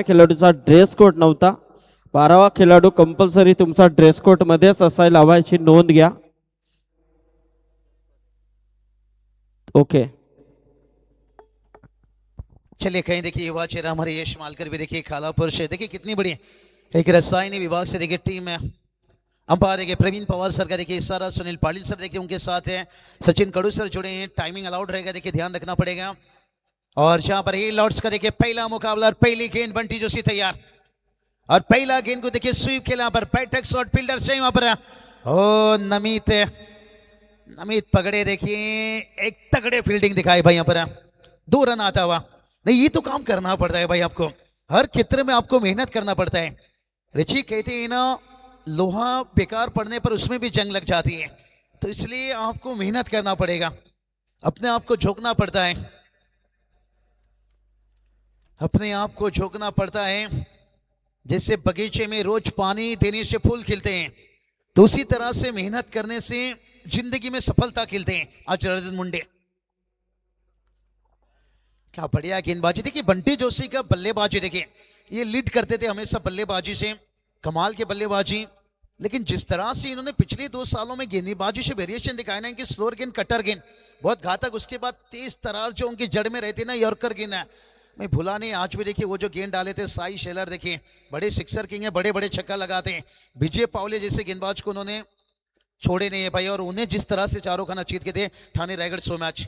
खेळाडूचा dress code नव्हता. 12वा खेळाडू कंपल्सरी तुमचा ड्रेस कोड मध्येच असायला हवा, याची नोंद घ्या. ओके. चलिए कहीं देखिए युवा चेहरा हमारे यश मालकर भी देखिए खालापुर से देखिए कितनी बड़ी एक रसायनी विभाग से देखिए टीम है. अंपायर देखिए प्रवीण पवार सर का देखिए इशारा, सुनील पाटिल सर देखिए उनके साथ है, सचिन कडू सर जुड़े हैं. टाइमिंग अलाउड रहेगा, देखिए ध्यान रखना पड़ेगा. और जहां पर ही लॉर्ड्स का देखिए पहला मुकाबला और पहली गेंद बंटी जोशी तैयार. और पहला गेंद को देखिए स्वीप खेला यहाँ पर बैठक शॉट फील्डर से वहां पर ओ नमित पकड़े. देखिए एक तगड़े फील्डिंग दिखाई भाई यहाँ पर, 2 रन आता हुआ. नहीं ये तो काम करना पड़ता है भाई, आपको हर क्षेत्र में आपको मेहनत करना पड़ता है. रिची कहते हैं ना, लोहा बेकार पड़ने पर उसमें भी जंग लग जाती है, तो इसलिए आपको मेहनत करना पड़ेगा, अपने आप को झोंकना पड़ता है, अपने आप को झोंकना पड़ता है. जैसे बगीचे में रोज पानी देने से फूल खिलते हैं, तो उसी तरह से मेहनत करने से जिंदगी में सफलता खिलते हैं. आज रजत मुंडे क्या बढ़िया गेंदबाजी. देखिए बंटी जोशी का बल्लेबाजी देखिए, ये लीड करते थे हमेशा बल्लेबाजी से, कमाल के बल्लेबाजी. लेकिन जिस तरह से इन्होंने पिछले 2 सालों में गेंदबाजी से वेरिएशन दिखाया ना, कि स्लोअर गेंद, कटर गेंद बहुत घातक, उसके बाद तेज तरार जो उनकी जड़ में रहती है ना, यॉर्कर गेंद है, मैं भूला नहीं आज भी. देखिए वो जो गेंद डाले थे साई शेलर, देखिए बड़े सिक्सर किंग है, बड़े बड़े छक्का लगाते हैं. विजय पावले जैसे गेंदबाज को उन्होंने छोड़े नहीं है भाई, और उन्हें जिस तरह से चारों खाना जीत के थे ठाणे रायगढ़ शो मैच.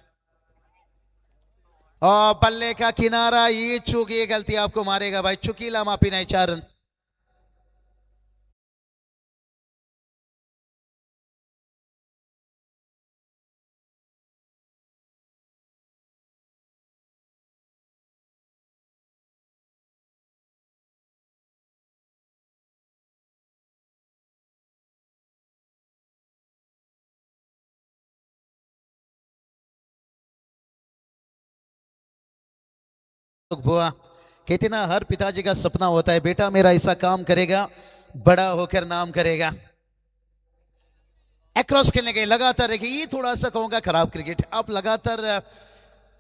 और बल्ले का किनारा, ये चूक, ये गलती आपको मारेगा भाई. चुकीला माफी नहीं, 4 रन. बुआ कहते ना, हर पिताजी का सपना होता है बेटा मेरा ऐसा काम करेगा, बड़ा होकर नाम करेगा. एक्रॉस खेलने गए लगातार. देखिए ये थोड़ा सा कहूंगा खराब क्रिकेट. आप लगातार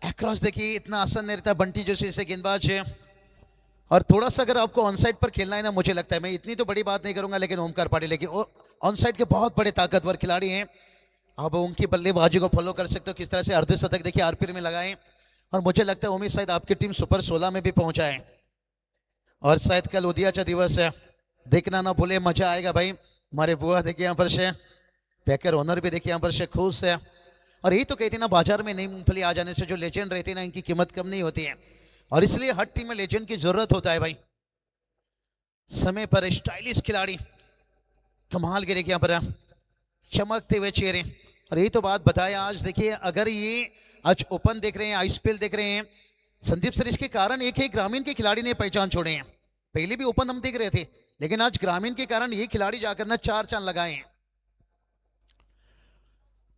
एक्रॉस देखिए, इतना आसान नहीं रहता. बंटी जोशी से गेंदबाज है, और थोड़ा सा अगर आपको ऑन साइड पर खेलना है ना, मुझे लगता है, मैं इतनी तो बड़ी बात नहीं करूंगा, लेकिन ओमकार पाटिल लेकिन ऑन साइड के बहुत बड़े ताकतवर खिलाड़ी हैं. अब उनकी बल्लेबाजी को फॉलो कर सकते हो, किस तरह से अर्धशतक देखिए आरपीएल में लगाए. और मुझे लगता है उम्मीद शायद आपकी टीम सुपर 16 में भी पहुंचा है, और शायद कल उदियाचा दिवस है, देखना ना भूले, मजा आएगा भाई. हमारे बुआ देखिए यहाँ पर से, पैकर ओनर भी देखिए यहाँ पर से खुश है. और यही तो कहते हैं ना, बाजार में नई मूंगफली आ जाने से जो लेजेंड रहते हैं ना, इनकी कीमत कम नहीं होती है, और इसलिए हर टीम में लेजेंड की जरूरत होता है भाई. समय पर स्टाइलिश खिलाड़ी कमाल के देखिए यहाँ पर चमकते हुए चेहरे. और यही तो बात बताया आज. देखिए अगर ये आज ओपन देख रहे हैं, आईपीएल देख रहे हैं संदीप सर, इसके कारण एक ग्रामीण के खिलाड़ी ने पहचान छोड़े हैं. पहले भी ओपन हम देख रहे थे, लेकिन आज ग्रामीण के कारण ये खिलाड़ी जाकर ना 4 चांद लगाए हैं.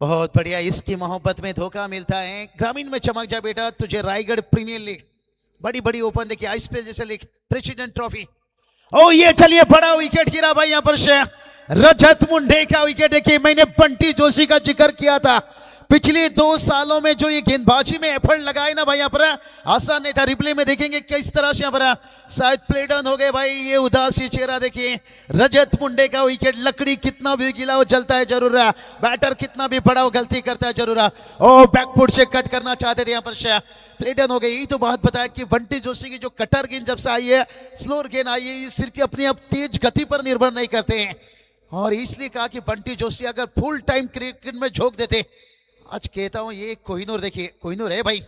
बहुत बढ़िया. इसकी मोहब्बत में धोखा मिलता है. ग्रामीण में चमक जा बेटा, तुझे रायगढ़ प्रीमियर लीग, बड़ी बड़ी ओपन देखिए, आईपीएल जैसे लीग, प्रेसिडेंट ट्रॉफी. ओ ये चलिए बड़ा विकेट गिरा भाई यहाँ पर से, रजत मुंडे का विकेट. देखिए मैंने बंटी जोशी का जिक्र किया था, पिछले 2 सालों में जो ये गेंदबाजी में एफर्ट लगाए ना भाई, यहाँ पर आसान नहीं था. रिप्ले में देखेंगे किस तरह से यहाँ पर शायद प्ले डाउन हो गए भाई. ये उदासी चेहरा देखिए, रजत मुंडे का विकेट. लकड़ी कितना भी गीला हो जलता है जरूर है, बैटर कितना भी बड़ा हो गलती करता है जरूर है. ओ बैकफुट से कट करना चाहते थे, यहाँ पर से प्ले डाउन हो गई. यही तो बात बताया कि बंटी जोशी की जो कटर गेंद जब से आई है, स्लोअर गेंद आई है, ये सिर्फ अपनी अब तेज गति पर निर्भर नहीं करते हैं. और इसलिए कहा कि बंटी जोशी अगर फुल टाइम क्रिकेट में झोंक देते, आज कहता हूं ये कोहिनूर, देखिए कोहिनूर है भाई,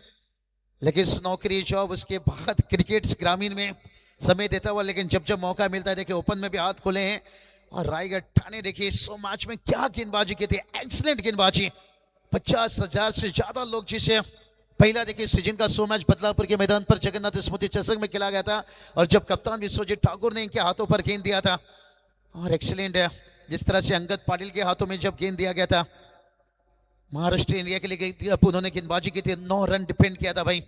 लेकिन नौकरी जॉब उसके बाद क्रिकेट ग्रामीण में समय देता हुआ, लेकिन जब जब मौका मिलता है देखिए ओपन में भी हाथ खोले हैं. और रायगढ़ ठाणे देखिए 100 मैच में क्या गेंदबाजी की थी, एक्सीलेंट गेंदबाजी. 50,000 से ज्यादा लोग जिसे पहला देखिए सीजन का 100 मैच बदलापुर के मैदान पर जगन्नाथ स्मृति चषक में खेला गया था, और जब कप्तान विश्वजीत ठाकुर ने इनके हाथों पर गेंद दिया था. और एक्सीलेंट है जिस तरह से अंगद पाटिल के हाथों में जब गेंद दिया गया था, महाराष्ट्र इंडिया के लिए उन्होंने गेंदबाजी की थी, 9 रन डिफेंड किया था भाई.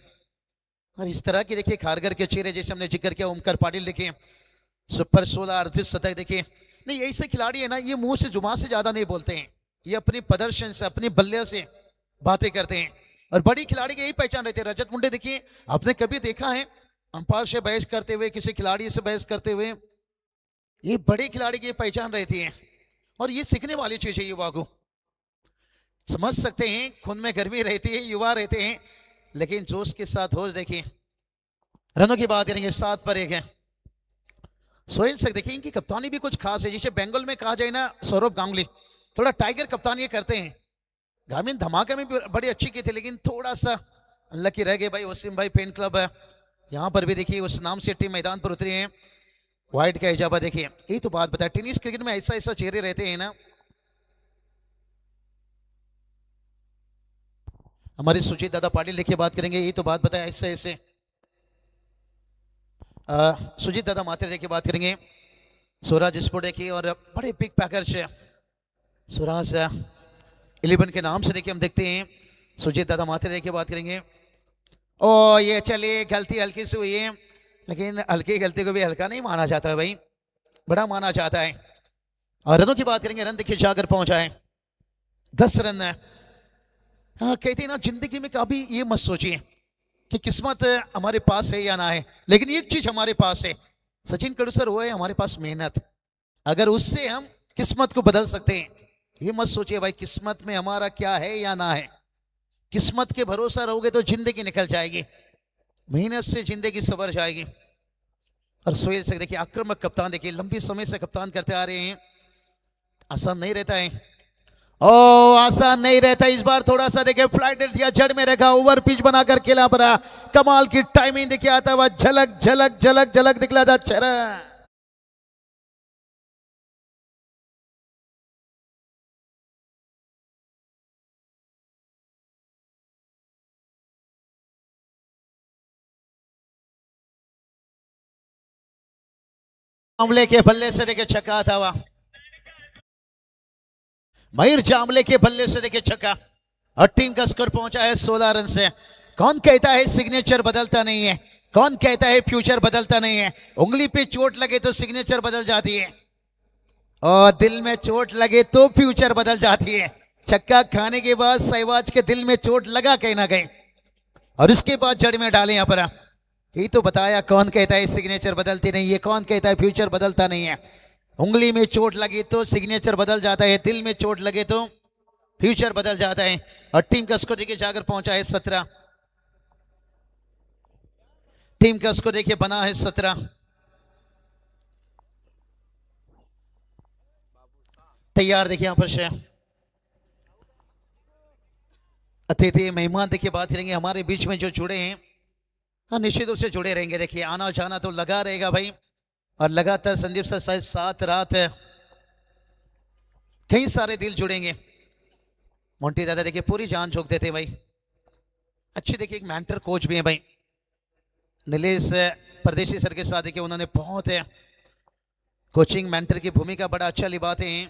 और इस तरह के देखिए खारगर के चेहरे जैसे हमने जिक्र किया, ओमकार पाटिल देखिए सुपर 16 अर्धशतक. देखिए नहीं ऐसे खिलाड़ी है ना, ये मुंह से जुबान से ज्यादा नहीं बोलते हैं, ये अपने प्रदर्शन से, अपने बल्ले से बातें करते हैं. और बड़ी खिलाड़ी की यही पहचान रहती है. रजत मुंडे देखिए, आपने कभी देखा है अंपायर से बहस करते हुए, किसी खिलाड़ी से बहस करते हुए, ये बड़े खिलाड़ी की पहचान रहती है और ये सीखने वाली चीज है। युवा को समझ सकते हैं, खून में गर्मी रहती है, युवा रहते हैं, लेकिन जोश के साथ होश देखिए। रनों की बात करेंगे, 7 पर 1 है। सोहेल सर देखिए, इनकी कप्तानी भी कुछ खास है। जिसे बंगाल में कहा जाए ना, सौरभ गांगुली थोड़ा टाइगर कप्तानी ये करते हैं। ग्रामीण धमाका में भी बड़ी अच्छी की थी, लेकिन थोड़ा सा लकी रह गए भाई। वसीम भाई पेन क्लब है, यहाँ पर भी देखिए उस नाम से टीम मैदान पर उतरी है। वाइड का इजाबा देखिए। यही तो बात बताया, टेनिस क्रिकेट में ऐसा ऐसा चेहरे रहते हैं ना। हमारे सुजीत दादा पाटिल देखिए बात करेंगे, यही तो बात बताया, ऐसे ऐसे सुजीत दादा मात्रे देखिए बात करेंगे। स्वराज स्पोर्ट देखिए, और बड़े बिग पैकर्स स्वराज 11 के नाम से देखिए हम देखते हैं। सुजीत दादा मात्रे देखिए बात करेंगे। ओ ये चलिए, गलती हल्की से हुई है, लेकिन हल्की गलती को भी हल्का नहीं माना जाता है भाई, बड़ा माना जाता है। और रनों की बात करेंगे, रन देखिए जाकर पहुंचा है 10 रन है। हाँ, कहते हैं ना जिंदगी में कभी ये मत सोचिए कि किस्मत हमारे पास है या ना है, लेकिन एक चीज हमारे पास है, सचिन तेंदुलकर वो है हमारे पास मेहनत। अगर उससे हम किस्मत को बदल सकते हैं, ये मत सोचिए भाई किस्मत में हमारा क्या है या ना है। किस्मत के भरोसा रहोगे तो जिंदगी निकल जाएगी, मेहनत से जिंदगी सवर जाएगी। और सोहेल से देखिए आक्रामक कप्तान देखिए, लंबी समय से कप्तान करते आ रहे हैं, आसान नहीं रहता है। ओ आसान नहीं रहता, इस बार थोड़ा सा देखिए फ्लाइट दिया, जड़ में रखा, ओवर पिच बनाकर खेला पड़ा। कमाल की टाइमिंग देखिए, आता हुआ झलक झलक झलक झलक दिखला था चरा। जामले के बल्ले से देखिए छक्का था वह, मयूर जामले के बल्ले से देखिए छक्का, और टीम का स्कोर पहुंचा है 16 रन से। कौन कहता है सिग्नेचर बदलता नहीं है, कौन कहता है फ्यूचर बदलता नहीं है। उंगली पे चोट लगे तो सिग्नेचर बदल जाती है, और दिल में चोट लगे तो फ्यूचर बदल जाती है। छक्का खाने के बाद सहवाज के दिल में चोट लगा कहीं ना कहीं, और उसके बाद जड़ में डाले यहाँ पर। यही तो बताया, कौन कहता है सिग्नेचर बदलती नहीं है, कौन कहता है फ्यूचर बदलता नहीं है। उंगली में चोट लगी तो सिग्नेचर बदल जाता है, दिल में चोट लगे तो फ्यूचर बदल जाता है। और टीम का स्कोर देखिए जाकर पहुंचा है 17, टीम का स्कोर देखिए बना है 17। तैयार देखिए यहां पर से अतिथि मेहमान देखिए बात करेंगे हमारे बीच में जो जुड़े हैं। हाँ, निश्चित रूप से जुड़े रहेंगे, देखिए आना जाना तो लगा रहेगा भाई, और लगातार संदीप सर शायद 7 रात है, कई सारे दिल जुड़ेंगे। मोंटी दादा देखिए पूरी जान झोंक देते भाई, अच्छी देखिए एक मेंटर कोच भी है भाई, नीलेश परदेशी सर के साथ देखिए उन्होंने बहुत है कोचिंग मेंटर की भूमिका बड़ा अच्छा निभाते हैं।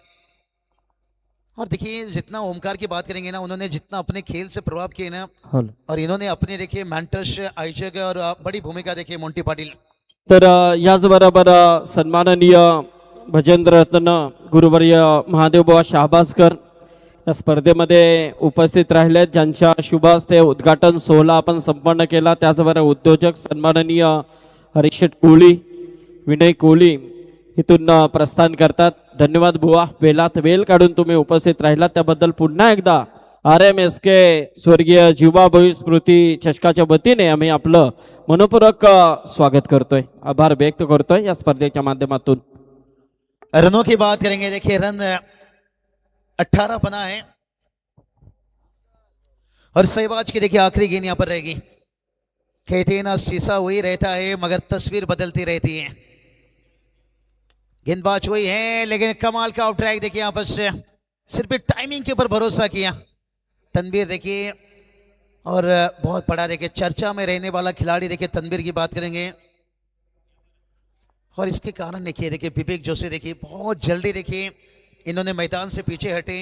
और देखिए जितना ओमकार की बात करेंगे ना, उन्होंने जितना अपने खेल से प्रभाव किए ना, और इन्होंने अपने देखिए मेंटर्स आयोजक और बड़ी भूमिका देखिए मोंटी पाटील। तर याचबरोबर सन्माननीय भजेंद्र रत्न गुरुवर्य महादेव बुवा शहाबाजकर या स्पर्धेमध्ये उपस्थित राहिले, ज्यांच्या शुभ हस्ते उद्घाटन सोहळा आपण संपन्न केला। त्याचबरोबर उद्योजक सन्माननीय हरीश कोहली, विनय कोहली इथून प्रस्थान करतात। धन्यवाद बुवा, वेळात वेळ काढून तुम्ही उपस्थित राहिला त्याबद्दल पुन्हा एकदा RMSK स्वर्गीय जीवाभाई स्मृती चषकाच्या वतीने आम्ही आपलं मनपूर्वक स्वागत करतोय, आभार व्यक्त करतोय या स्पर्धेच्या माध्यमातून। रनों की बात करेंगे, देखिए रन 18 बना है, और सहवाज की देखिए आखिरी गेंद यहां पर रहेगी। कहते हैं ना शीशा वही रहता है मगर तस्वीर बदलती रहती है। गेंदबाज वही है, लेकिन कमाल का आउट ट्रैक देखिए यहां पर से सिर्फ टाइमिंग के ऊपर भरोसा किया तनवीर देखिए, और बहुत बड़ा देखिए चर्चा में रहने वाला खिलाड़ी देखिए तनवीर की बात करेंगे। और इसके कारण देखिए विवेक जोशी देखिए बहुत जल्दी देखिए इन्होंने मैदान से पीछे हटे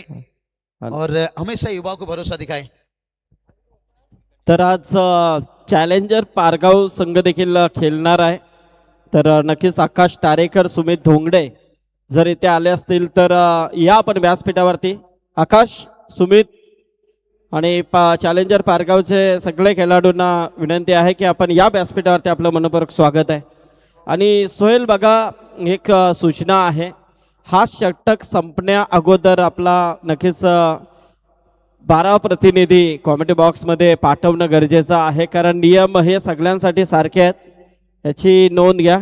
और हमेशा युवा को भरोसा दिखाए। तर आज चॅलेंजर पारगाव संघ देखील खेळणार आहे, तर नक्कीच आकाश तारेकर, सुमित धोंगडे जर इथे आले असतील तर या आपण व्यासपीठावरती। आकाश, सुमित आणि चॅलेंजर पारगावचे सगळे खेळाडूंना विनंती आहे की आपण या व्यासपीठावरती आपलं मनपूर्वक स्वागत आहे. आणि सोहेल बघा, एक सूचना आहे, हा षटक संपण्या अगोदर आपला नक्कीच 12 प्रतिनिधी कॉमेडी बॉक्समध्ये पाठवणं गरजेचं आहे, कारण नियम हे सगळ्यांसाठी सारखे आहेत, याची नोंद घ्या.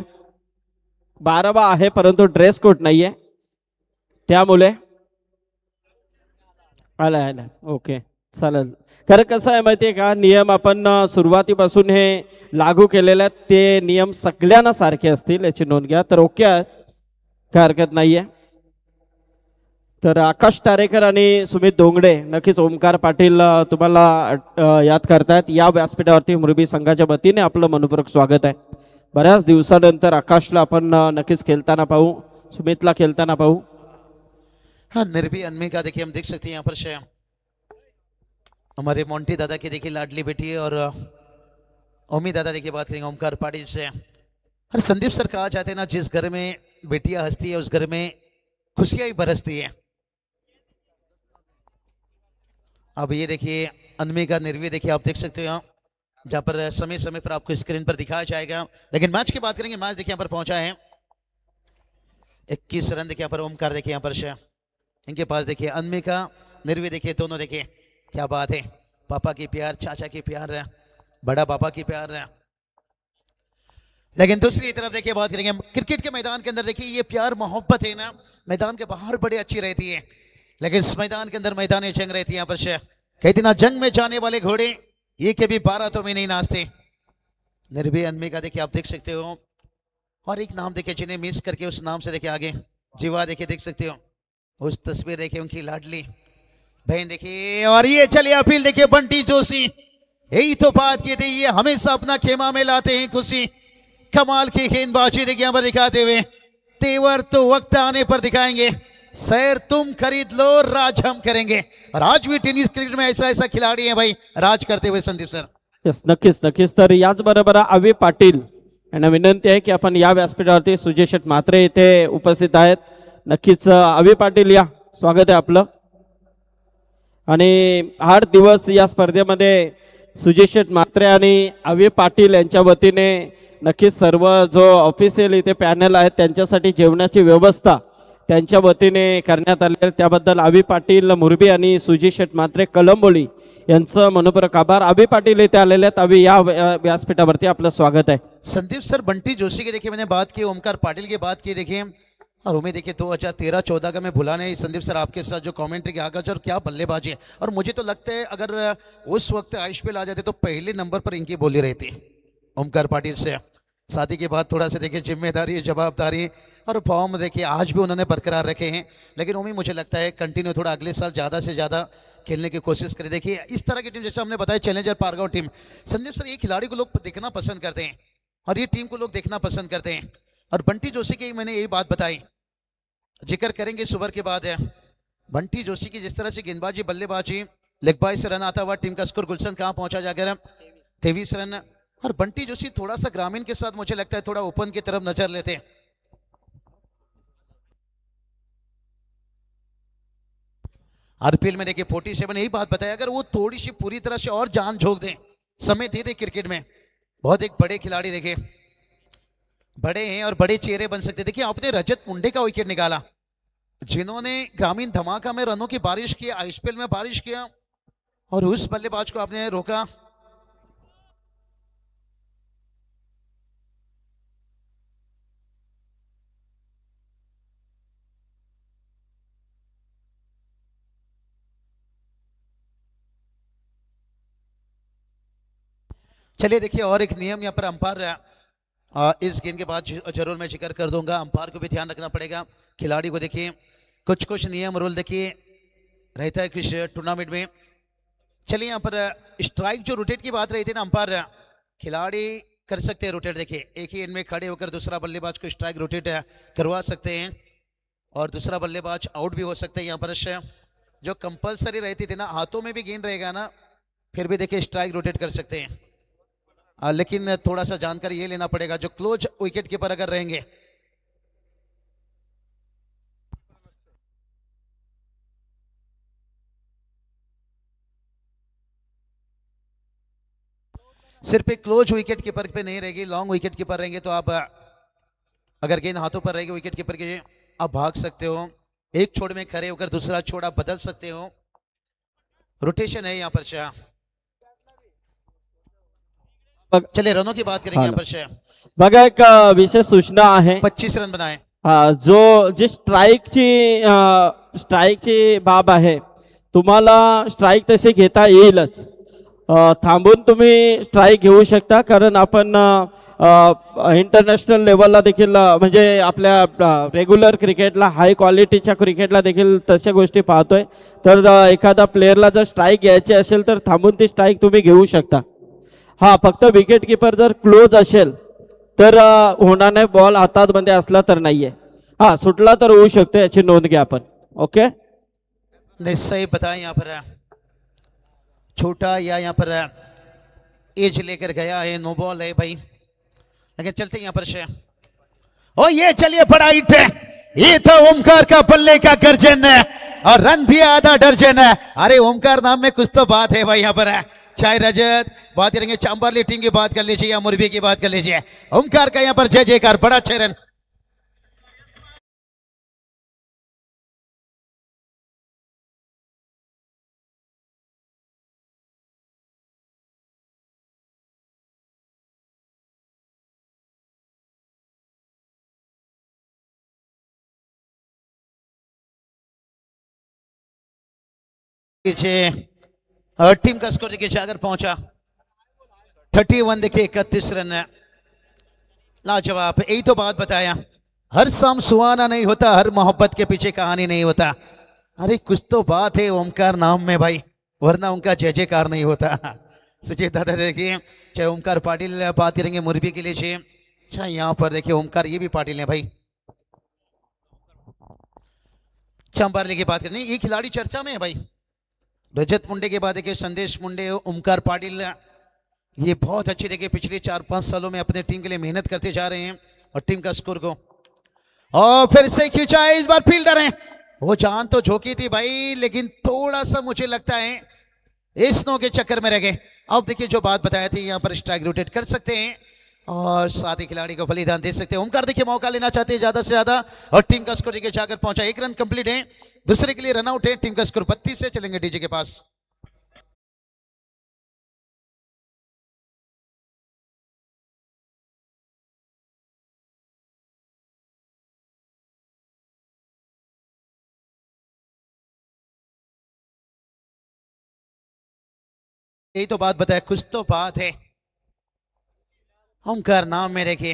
12 आहे परंतु ड्रेस कोड नाही आहे, त्यामुळे आला ओके चालेल. कारण कसं आहे माहिती आहे का, नियम आपण सुरुवातीपासून हे लागू केलेले आहेत, ते नियम सगळ्यांना सारखे असतील याची नोंद घ्या. तर ओके आहे, काय हरकत नाही आहे. तर आकाश तारेकर आणि सुमित डोंगडे, नक्कीच ओमकार पाटील तुम्हाला याद करतायत. या व्यासपीठावरती मुरबी संघाच्या वतीने आपलं मनपूर्वक स्वागत आहे. बऱ्याच दिवसानंतर आकाशला आपण नक्कीच खेळताना पाहू, सुमितला खेळताना पाहू. हाँ, निर्भी अनमिका देखिए हम देख सकते हैं यहाँ पर से हमारे मोंटी दादा की देखिए लाडली बेटी है, और ओमी दादा देखिए बात करेंगे ओमकार पाटिल से. और संदीप सर कहा जाते हैं ना, जिस घर में बेटियां हंसती है उस घर में खुशियां ही बरसती है. अब ये देखिए अनमिका निर्वी देखिए आप देख सकते हो, जहाँ पर समय समय पर आपको स्क्रीन पर दिखाया जाएगा. लेकिन मैच की बात करेंगे, मैच देखिए यहाँ पर पहुंचा है 21 रन देखिए यहाँ पर ओमकार देखिए यहाँ पर से इनके पास देखिए अनमिका निर्वी देखिए, दोनों देखिए क्या बात है, पापा की प्यार, चाचा की प्यार, बड़ा पापा की प्यार. लेकिन दूसरी तरफ देखिए बात करेंगे क्रिकेट के मैदान के अंदर, देखिए ये प्यार मोहब्बत है ना, मैदान के बाहर बड़ी अच्छी रहती है, लेकिन इस मैदान के अंदर मैदान जंग रहती है. यहाँ पर से कहते ना, जंग में जाने वाले घोड़े ये कभी बारातों में नहीं नाचते. निर्भय अनमिका देखिए आप देख सकते हो, और एक नाम देखिए जिन्हें मिस करके उस नाम से देखिए आगे जीवा देखिए देख सकते हो, उस तस्वीर देखिए उनकी लाडली बहन देखिए. और ये चलिए अपील देखिए बंटी जोशी, यही तो बात की थी, ये हमेशा अपना खेमा में लाते हैं खुशी. कमाल की गेंदबाजी देखिए यहाँ पर दिखाते हुए, तेवर तो वक्त आने पर दिखाएंगे, सैर तुम खरीद लो, राज हम करेंगे. और आज भी टेनिस क्रिकेट में ऐसा ऐसा खिलाड़ी है भाई, राज करते हुए संदीप सर. यस, नक्कीच नक्कीच. तर याचबरोबर अवी पाटील यांना विनंती आहे की आपण या व्यासपीठावरती सुजय शेठ म्हात्रे इथे उपस्थित आहेत. नक्कीच अवी पाटील या, स्वागत आहे आपलं. आणि 8 दिवस या स्पर्धेमध्ये सुजय शेठ म्हात्रे आणि अवी पाटील यांच्या वतीने नक्कीच सर्व जो ऑफिशियल इथे पॅनल आहेत त्यांच्यासाठी जेवणाची व्यवस्था त्यांच्या वतीने करण्यात आली आहे. त्याबद्दल अवी पाटील मुरबी आणि सुजय शेठ म्हात्रे कलंबोली यांचं मनपूर्वक आभार. अभी पाटील इथे आलेले आहेत. अभी या व्यासपीठावरती आपलं स्वागत आहे. संदीप सर, बंटी जोशी की देखिए मैंने बात की, ओमकार पाटिल की बात की देखिए, और उम्मीद देखिए 2013-14 का मैं भुला नहीं संदीप सर आपके साथ जो कमेंट्री के आगाज और क्या बल्लेबाजी है. और मुझे तो लगता है अगर उस वक्त आईपीएल आ जाते तो पहले नंबर पर इनकी बोली रहती ओमकार पाटिल से. शादी के बाद थोड़ा सा देखिए जिम्मेदारी, जवाबदारी और फॉर्म देखिए आज भी उन्होंने बरकरार रखे हैं. लेकिन उम्मीद मुझे लगता है कंटिन्यू थोड़ा अगले साल ज़्यादा से ज़्यादा खेलने की कोशिश करें. देखिए इस तरह की टीम जैसे हमने बताया challenger Pargaon team, Sandeep sir ये खिलाड़ी को लोग देखना पसंद करते हैं और ये टीम को लोग देखना पसंद करते हैं. और बंटी जोशी की मैंने यही बात बताई, जिक्र करेंगे सुबह के बाद है. बंटी जोशी की जिस तरह से गेंदबाजी, बल्लेबाजी, लेग बाय से रन आता हुआ, टीम का स्कोर गुलशन कहाँ पहुंचा जाकर 23 रन. और बंटी जोशी थोड़ा सा ग्रामीण के साथ मुझे लगता है थोड़ा ओपन की तरफ नजर लेते हैं. आरपीएल में देखिए 47, यही बात बताया, अगर वो थोड़ी सी पूरी तरह से और जान झोंक दें, समय दे दे क्रिकेट में, बहुत एक बड़े खिलाड़ी देखिए, बड़े हैं और बड़े चेहरे बन सकते. देखिए आपने रजत मुंडे का विकेट निकाला, जिन्होंने ग्रामीण धमाका में रनों की बारिश की, आईपीएल में बारिश किया, और उस बल्लेबाज को आपने रोका. चलिए देखिए और एक नियम यहाँ पर अंपायर इस गेंद के बाद जरूर मैं जिक्र कर दूंगा, अंपायर को भी ध्यान रखना पड़ेगा. खिलाड़ी को देखिए कुछ कुछ नियम रूल देखिए रहता है कुछ टूर्नामेंट में. चलिए यहाँ पर स्ट्राइक जो रोटेट की बात रही थी ना, अंपायर खिलाड़ी कर सकते हैं रोटेट. देखिए एक ही एंड में खड़े होकर दूसरा बल्लेबाज को स्ट्राइक रोटेट करवा सकते हैं, और दूसरा बल्लेबाज आउट भी हो सकते हैं. यहाँ पर जो कंपलसरी रहती थी ना, हाथों में भी गेंद रहेगा ना, फिर भी देखिए स्ट्राइक रोटेट कर सकते हैं. लेकिन थोड़ा सा जानकारी ये लेना पड़ेगा, जो क्लोज विकेट कीपर अगर रहेंगे, सिर्फ एक क्लोज विकेट कीपर पे नहीं रहेगी, लॉन्ग विकेट कीपर रहेंगे तो आप अगर गेंद हाथों पर रहेगी विकेट कीपर के आप भाग सकते हो, एक छोड़ में खड़े होकर दूसरा छोड़ आप बदल सकते हो, रोटेशन है यहाँ पर शाह। चलिए रनों की बात करेंगे यहाँ पर शाह। बघा एक विशेष सूचना आहे 25 रन बनाए। जी स्ट्राईकची बाब आहे, तुम्हाला स्ट्राईक तसे घेता येईलच, थांबून तुम्ही स्ट्राईक घेऊ शकता, कारण आपण इंटरनॅशनल लेवलला देखील म्हणजे आपल्या रेग्युलर क्रिकेटला हाय क्वालिटीच्या क्रिकेटला देखील तशा गोष्टी पाहतोय, तर एखादा प्लेअरला जर स्ट्राईक घ्यायची असेल तर थांबून ती स्ट्राईक तुम्ही घेऊ शकता. हा फक्त विकेट कीपर जर क्लोज असेल तर होणार नाही, बॉल हातात मध्ये असला तर नाहीये, हा सुटला तर होऊ शकतो, याची नोंद घ्या आपण. ओके नहीं सही बताया, यहाँ पर छोटा या यहाँ पर एज लेकर गया है, नो बॉल है भाई, लेकिन चलते यहाँ पर से। ओ ये चलिए बड़ा हिट है, ये था ओमकार का बल्ले का गर्जन है और रन दिया आधा दर्जन है। अरे ओमकार नाम में कुछ तो बात है भाई, यहाँ पर चाहे रजत बात करेंगे, चांबारली टीम की बात कर लीजिए या मुरबी की बात कर लीजिए, ओमकार का यहाँ पर जय जयकार, बड़ा अच्छा रन। टीम का स्कोर देखिए जाकर पहुंचा 31, देखिए 31 रन है, लाजवाब। यही तो बात बताया, हर शाम सुहाना नहीं होता, हर मोहब्बत के पीछे कहानी नहीं होता। अरे कुछ तो बात है ओमकार नाम में भाई, वरना उनका जय जयकार नहीं होता। सुजीत दादा देखिए, चाहे ओमकार पाटिल बात करेंगे मुरबी के लिए, अच्छा यहाँ पर देखिए ओमकार ये भी पाटिल है भाई। चंबारली की बात करें, ये खिलाड़ी चर्चा में है भाई, रजत मुंडे के बाद देखिए संदेश मुंडे, ओमकार पाटिल, ये बहुत अच्छी देखिए पिछले 4-5 सालों में अपने टीम के लिए मेहनत करते जा रहे हैं और टीम का स्कोर को और फिर से खींचा है, इस बार फील्डर है, वो जान तो झोंकी थी भाई, लेकिन थोड़ा सा मुझे लगता है स्नो के चक्कर में रह गए। अब देखिए जो बात बताया थी, यहाँ पर स्ट्राइक रोटेट कर सकते हैं और साथ ही खिलाड़ी को बलिदान दे सकते हैं। ओमकार देखिए मौका लेना चाहते हैं ज्यादा से ज्यादा और टीम का स्कोर देखिए जाकर पहुंचा, 1 रन कंप्लीट है, दूसरे के लिए रन आउट है, टीम का स्कोर 32 से चलेंगे डीजे के पास। यही तो बात बताया, कुछ तो बात है ओमकार नाम में देखिए।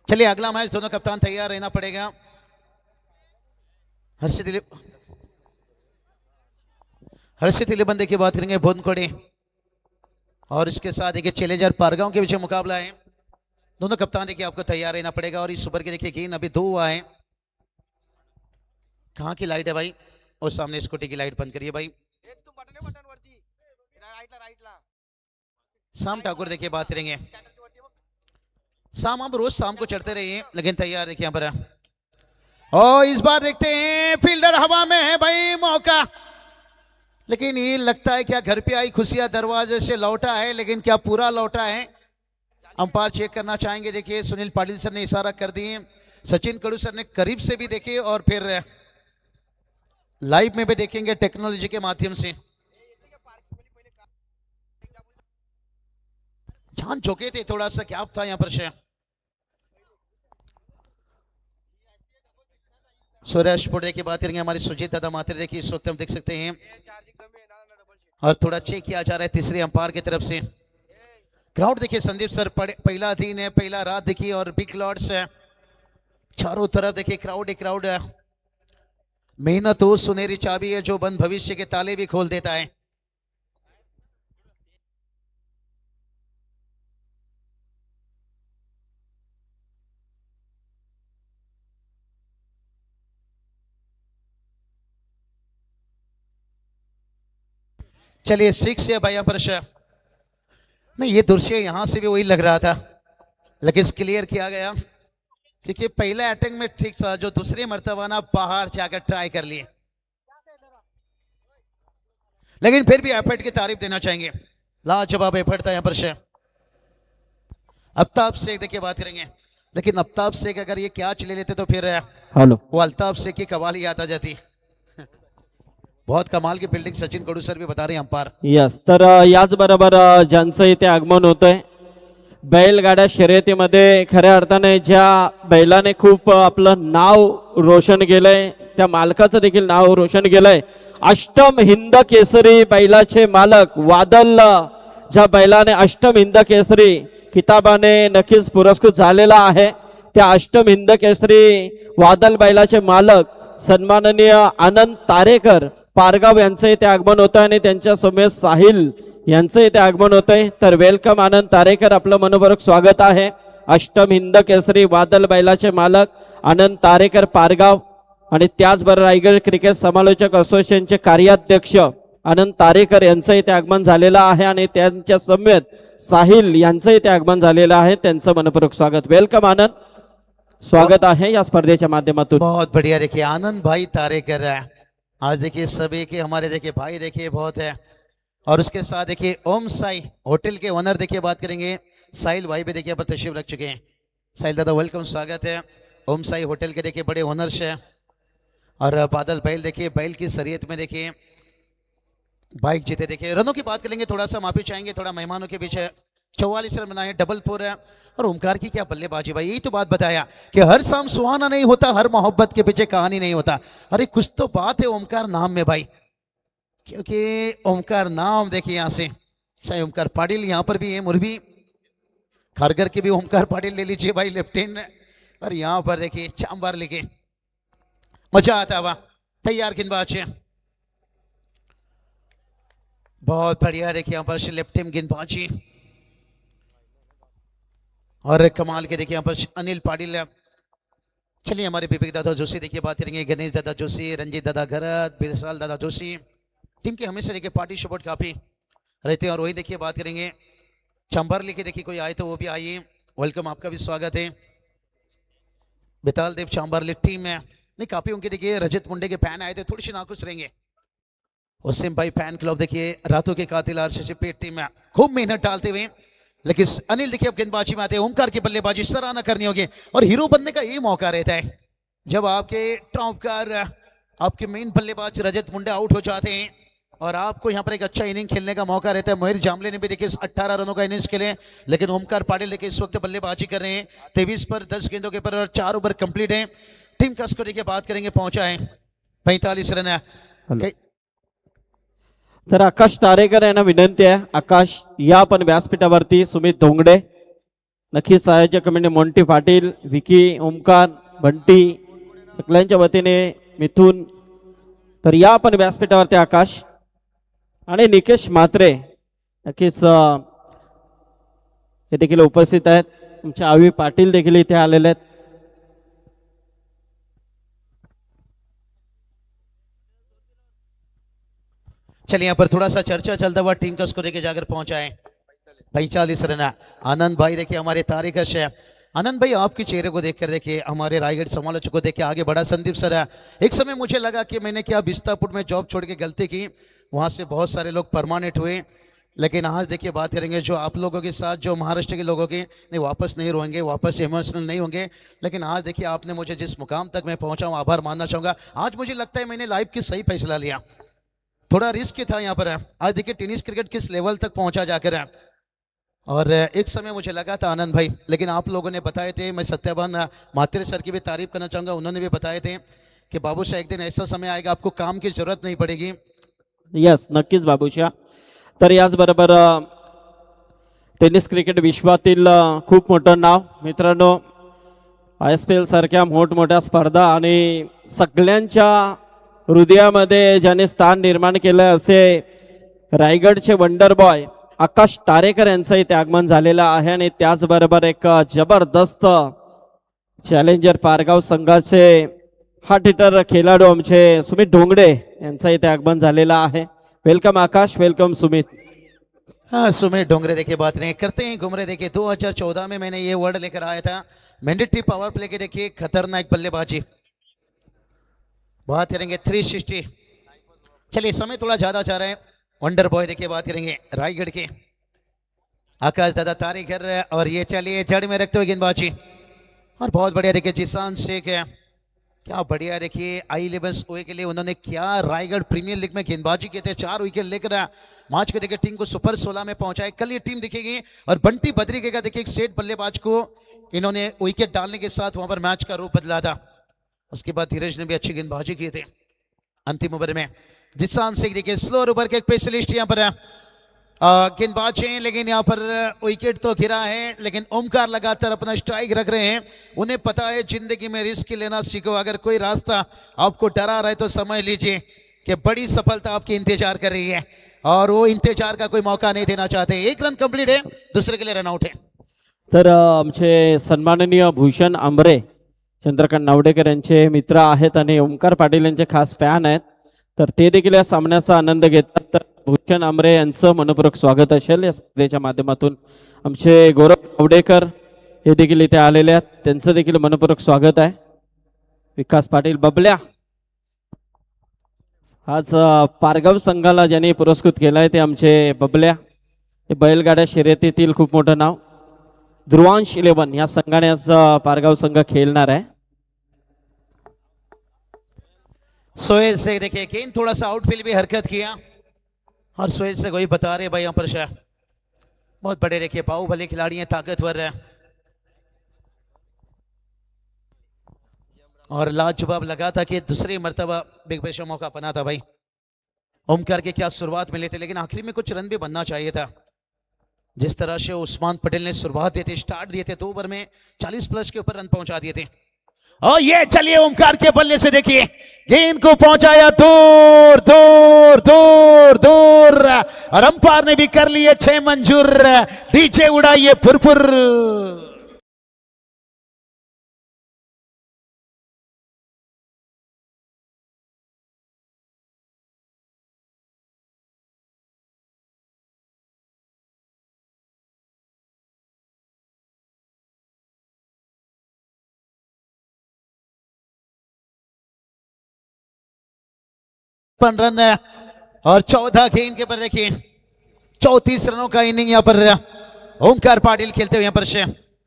चलिए अगला मैच, दोनों कप्तान तैयार रहना पड़ेगा। हर्षित इलेवन की बात करेंगे भोनकोड़े और इसके साथ देखिए चैलेंजर पारगांव के बीच मुकाबला है, दोनों कप्तान देखिए आपको तैयार रहना पड़ेगा। और इस सुपर के देखिए गेंद अभी 2 हुआ है, कहाँ की लाइट है भाई, और सामने स्कूटी की लाइट बंद करिए भाई। शाम ठाकुर देखिए बात करेंगे, शाम हम रोज शाम को चढ़ते रहिए, लेकिन तैयार देखिए यहाँ पर। और इस बार देखते हैं फील्डर हवा में है भाई, मौका, लेकिन ये लगता है क्या घर पे आई खुशियां दरवाजे से लौटा है, लेकिन क्या पूरा लौटा है, अंपायर चेक करना चाहेंगे। देखिए सुनील पाटिल सर ने इशारा कर दिए, सचिन कड़ू सर ने करीब से भी देखे और फिर लाइव में भी देखेंगे टेक्नोलॉजी के माध्यम से। जान चौके थे, थोड़ा सा क्या था यहाँ पर से। सूर्यपुर की बात करेंगे, हमारी सुजीत दादा मात्र देखिए इस वक्त हम देख सकते हैं और थोड़ा चेक किया जा रहा है तीसरे अंपायर की तरफ से। क्राउड देखिए संदीप सर, पहला दिन है, पहला रात देखिए और बिग लॉर्ड्स है चारों तरफ देखिए, क्राउड ही क्राउड है। मेहनत वो सुनहरी चाबी है जो बंद भविष्य के ताले भी खोल देता है। चलिए 6 है भाई यहाँ पर नहीं, ये दृश्य यहां से भी वही लग रहा था, लेकिन क्लियर किया गया क्योंकि पहला अटैक में ठीक था, जो दूसरे मर्तबा ना बाहर जाकर ट्राई कर लिए, लेकिन फिर भी एफर्ट की तारीफ देना चाहेंगे, लाजवाब एफर्ट था यहाँ पर अफ्ताब शेख देखिए बात करेंगे, लेकिन अफ्ताब शेख अगर ये कैच ले लेते तो फिर हॅलो वो अल्ताफ शेख की कवाली याद आ जाती। बहुत कमाल की बिल्डिंग सचिन कडू सर भी बता रहे हैं अंपायर। यस तर याच बरोबर ज्यांचं इथे आगमन होतंय बैलगाड्या शर्यतीमध्ये खऱ्या अर्थाने ज्या बैलाने खूप आपलं नाव रोशन केलंय त्या मालकाचं देखील नाव रोशन केलंय अष्टम हिंद केसरी बैलाचे मालक वादल ज्या बैलाने अष्टम हिंद केसरी किताबाने नक्कीच पुरस्कृत झालेला आहे त्या अष्टम हिंद केसरी वादल बैलाचे मालक सन्माननीय आनंद तारेकर पारगाव यांचं इथे आगमन होतं आणि त्यांच्या समेत साहिल यांचं इथे आगमन होतंय तर वेलकम आनंद तारेकर आपलं मनपूर्वक स्वागत आहे अष्टम हिंद केसरी वादल बैलाचे मालक आनंद तारेकर पारगाव आणि त्याचबरोबर रायगड क्रिकेट समालोचक असोसिएशनचे कार्याध्यक्ष आनंद तारेकर यांचं इथे आगमन झालेलं आहे आणि त्यांच्या समेत साहिल यांचं इथे आगमन झालेलं आहे त्यांचं मनपूर्वक स्वागत वेलकम आनंद स्वागत आहे या स्पर्धेच्या माध्यमातून बहुत बढ़िया देखिए आनंद भाई तारेकर है आज देखिए सभी के हमारे देखिए भाई देखिए बहुत है और उसके साथ देखिए ओम साई होटल के ओनर देखिए बात करेंगे साहिल भाई भी देखिए पर तशरीफ रख चुके हैं। साहिल दादा वेलकम स्वागत है। ओम साई होटल के देखिए बड़े ओनर्स है और बादल बैल देखिए बैल की सरियत में देखिए बाइक जीते देखिए रनों की बात करेंगे थोड़ा सा माफी चाहेंगे थोड़ा मेहमानों के पीछे 44 रन बनाए डबल 4 है और ओमकार की क्या बल्लेबाजी भाई यही तो बात बताया कि हर शाम सुहाना नहीं होता हर मोहब्बत के पीछे कहानी नहीं होता। अरे कुछ तो बात है ओमकार नाम में भाई क्योंकि ओमकार नाम देखिए यहाँ से चाहे ओमकार पाटिल यहाँ पर भी है मुरबी खारगर के भी ओमकार पाटिल ले लीजिए भाई लेफ्टिनेंट और यहाँ पर देखिए चांबार लिखे मजा आता हुआ तैयार गेंदबाज है बहुत बढ़िया देखिए यहाँ पर लेफ्ट हैंड गेंदबाजी और कमाल के देखिए यहाँ पर अनिल पाटिल चलिए हमारे विवेक दादा जोशी देखिए बात करेंगे गणेश दादा जोशी रंजीत दादा घरत बिरसाल दादा जोशी टीम के हमेशा देखिए पार्टी सपोर्ट काफी रहते हैं और वही देखिए बात करेंगे चंबर लेके देखिए कोई आए तो वो भी आइए वेलकम आपका भी स्वागत है। बेताल देव चांबर टीम में नहीं काफी उनके देखिए रजत मुंडे के फैन आए थे थोड़ी सी नाखुश रहेंगे वसीम भाई फैन क्लब देखिए रातों के कातिल आरसीसी पेट टीम में खूब मेहनत डालते हुए लेकिन अनिल देखिए अब गेंदबाजी में आते हैं ओमकार की बल्लेबाजी सराहना करनी होगी और हीरो बनने का ये मौका रहता है जब आपके टॉपकार आपके मेन बल्लेबाज रजत मुंडे आउट हो जाते हैं और आपको यहाँ पर एक अच्छा इनिंग खेलने का मौका रहता है। मोहिर जामले ने भी देखिए 18 रनों का इनिंग्स खेले लेकिन ओमकार पाटिल देखिए इस वक्त बल्लेबाजी कर रहे हैं 23 पर 10 गेंदों के पर और 4 ओवर कंप्लीट है। टीम का स्कोर देखिए बात करेंगे पहुंचा है 45 रन है। तर आकाश तारेकर यांना विनंती आहे आकाश या पण व्यासपीठावरती सुमित धोंगडे नक्कीच सहाय्यक कमिटी मोंटी पाटील विकी ओमकार बंटी सगळ्यांच्या वतीने मिथून तर या पण व्यासपीठावरती आकाश आणि निकेश म्हात्रे नक्कीच हे देखील उपस्थित आहेत तुमचे आवी पाटील देखील इथे आलेले आहेत। चलिए यहाँ पर थोड़ा सा चर्चा चलता हुआ टीम का स्कोर देखिए जाकर पहुंचा है 45 रन। आनंद भाई देखिए हमारे तारिक है आनंद भाई आपके चेहरे को देखकर देखिए हमारे रायगढ़ समालोचक को देखिए आगे बढ़ा संदीप सर है। एक समय मुझे लगा कि मैंने क्या बिस्तापुर में जॉब छोड़ के गलती की वहां से बहुत सारे लोग परमानेंट हुए लेकिन आज देखिए बात करेंगे जो आप लोगों के साथ जो महाराष्ट्र के लोगों के नहीं वापस नहीं रोएंगे वापस इमोशनल नहीं होंगे लेकिन आज देखिए आपने मुझे जिस मुकाम तक मैं पहुंचा हूँ आभार मानना चाहूंगा। आज मुझे लगता है मैंने लाइफ की सही फैसला लिया थोड़ा रिस्क था यहाँ पर आज देखिए टेनिस क्रिकेट किस लेवल तक पहुंचा जाकर है और एक समय मुझे लगा था आनंद भाई लेकिन आप लोगों ने बताए थे मैं सत्यावान मात्रे सर की भी तारीफ करना चाहूँगा उन्होंने भी बताए थे कि बाबूशाह एक दिन ऐसा समय आएगा आपको काम की जरूरत नहीं पड़ेगी। यस नक्कीच बाबूशा तर याचबरोबर टेनिस क्रिकेट विश्वातील खूप मोठं नाव मित्रांनो ISPL सारख्या मोठमोठ्या स्पर्धा आणि सगळ्यांच्या हृदयामध्ये ज्याने स्थान निर्माण केलं असे रायगडचे वंडर बॉय आकाश तारेकर यांचं इथे आगमन झालेलं आहे आणि त्याचबरोबर एक जबरदस्त चॅलेंजर पारगाव संघाचे हार्ट हिटर खेळाडू आमचे सुमित ढोंगडे यांचं इथे आगमन झालेलं आहे। वेलकम आकाश वेलकम सुमित। हाँ सुमित डोंगरे देखिए बात नहीं करते हैं घुमरे देखिए 2014 में मैंने ये वर्ड लेकर आया था मैंडेटरी पावर प्ले के देखिए खतरनाक बल्लेबाजी बात करेंगे 360। चलिए समय थोड़ा ज्यादा जा रहा है वंडर बॉय देखिए बात करेंगे रायगढ़ के आकाश दादा तारीखर और ये चलिए जड़ में रखते हुए गेंदबाजी और बहुत बढ़िया देखिए जिसान शेख है, क्या बढ़िया देखिए I11 ओए के लिए उन्होंने क्या रायगढ़ प्रीमियर लीग में गेंदबाजी किए थे। 4 विकेट लेकर मैच को देखिए टीम को सुपर 16 में पहुंचाए। कल ये टीम दिखेगी और बंटी बद्री का देखिए एक सेट बल्लेबाज को इन्होंने विकेट डालने के साथ वहां पर मैच का रूप बदला था। उसके बाद धीरज ने भी अच्छी गेंदबाजी की थी। अंतिम ओवर में जिसान शेख देखिए स्लोअर ओवर के एक स्पेशलिस्ट यहाँ पर गेंदबाज हैं, लेकिन यहाँ पर विकेट तो गिरा है, लेकिन ओमकार लगातार अपना स्ट्राइक रख रहे हैं। उन्हें पता है जिंदगी में रिस्क लेना सीखो। अगर कोई रास्ता आपको डरा रहा है तो समझ लीजिए कि बड़ी सफलता आपकी इंतजार कर रही है और वो इंतजार का कोई मौका नहीं देना चाहते। 1 रन कंप्लीट है, दूसरे के लिए रन आउट है। तर आमचे सन्माननीय भूषण आंबरे चंद्रकांत नावडेकर यांचे मित्र आहेत आणि ओमकार पाटील यांचे खास फॅन आहेत, तर ते देखील या सामन्याचा आनंद घेतात। तर भूषण आंबरे यांचं मनपूर्वक स्वागत असेल या स्पर्धेच्या माध्यमातून। आमचे गौरव नावडेकर हे देखील इथे आलेले आहेत, त्यांचं देखील मनपूर्वक स्वागत आहे। विकास पाटील बबल्या आज पारगाव संघाला ज्यांनी पुरस्कृत केलाय ते आमचे बबल्या, हे बैलगाड्या शर्यतीतील खूप मोठं नाव। ध्रुवांश 11 या संघाने आज पारगाव संघ खेळणार आहे। सोहेल से देखिए गेंद थोड़ा सा आउटफील्ड भी हरकत किया और सोहेल से कोई बता रहे भाई यहाँ पर बहुत बड़े देखिए बाहुबली खिलाड़ी हैं, ताकतवर है और लाजवाब लगा था कि दूसरी मर्तबा बिग बैश में मौका बना था भाई। ओमकार के क्या शुरुआत मिले थे, लेकिन आखिरी में कुछ रन भी बनना चाहिए था। जिस तरह से उस्मान पटेल ने शुरुआत दी थी, स्टार्ट दिए थे, 2 ओवर में 40 प्लस के ऊपर रन पहुंचा दिए थे। और ये चलिए ओमकार के बल्ले से देखिए गेंद को पहुंचाया दूर दूर दूर दूर और अंपायर ने भी कर लिए 6 मंजूर। DJ उड़ाइए furfur. रन और 14 गेंद के पर देखिए 34 रनों का इनिंग यहाँ पर ओमकार पाटिल खेलते हुए यहाँ पर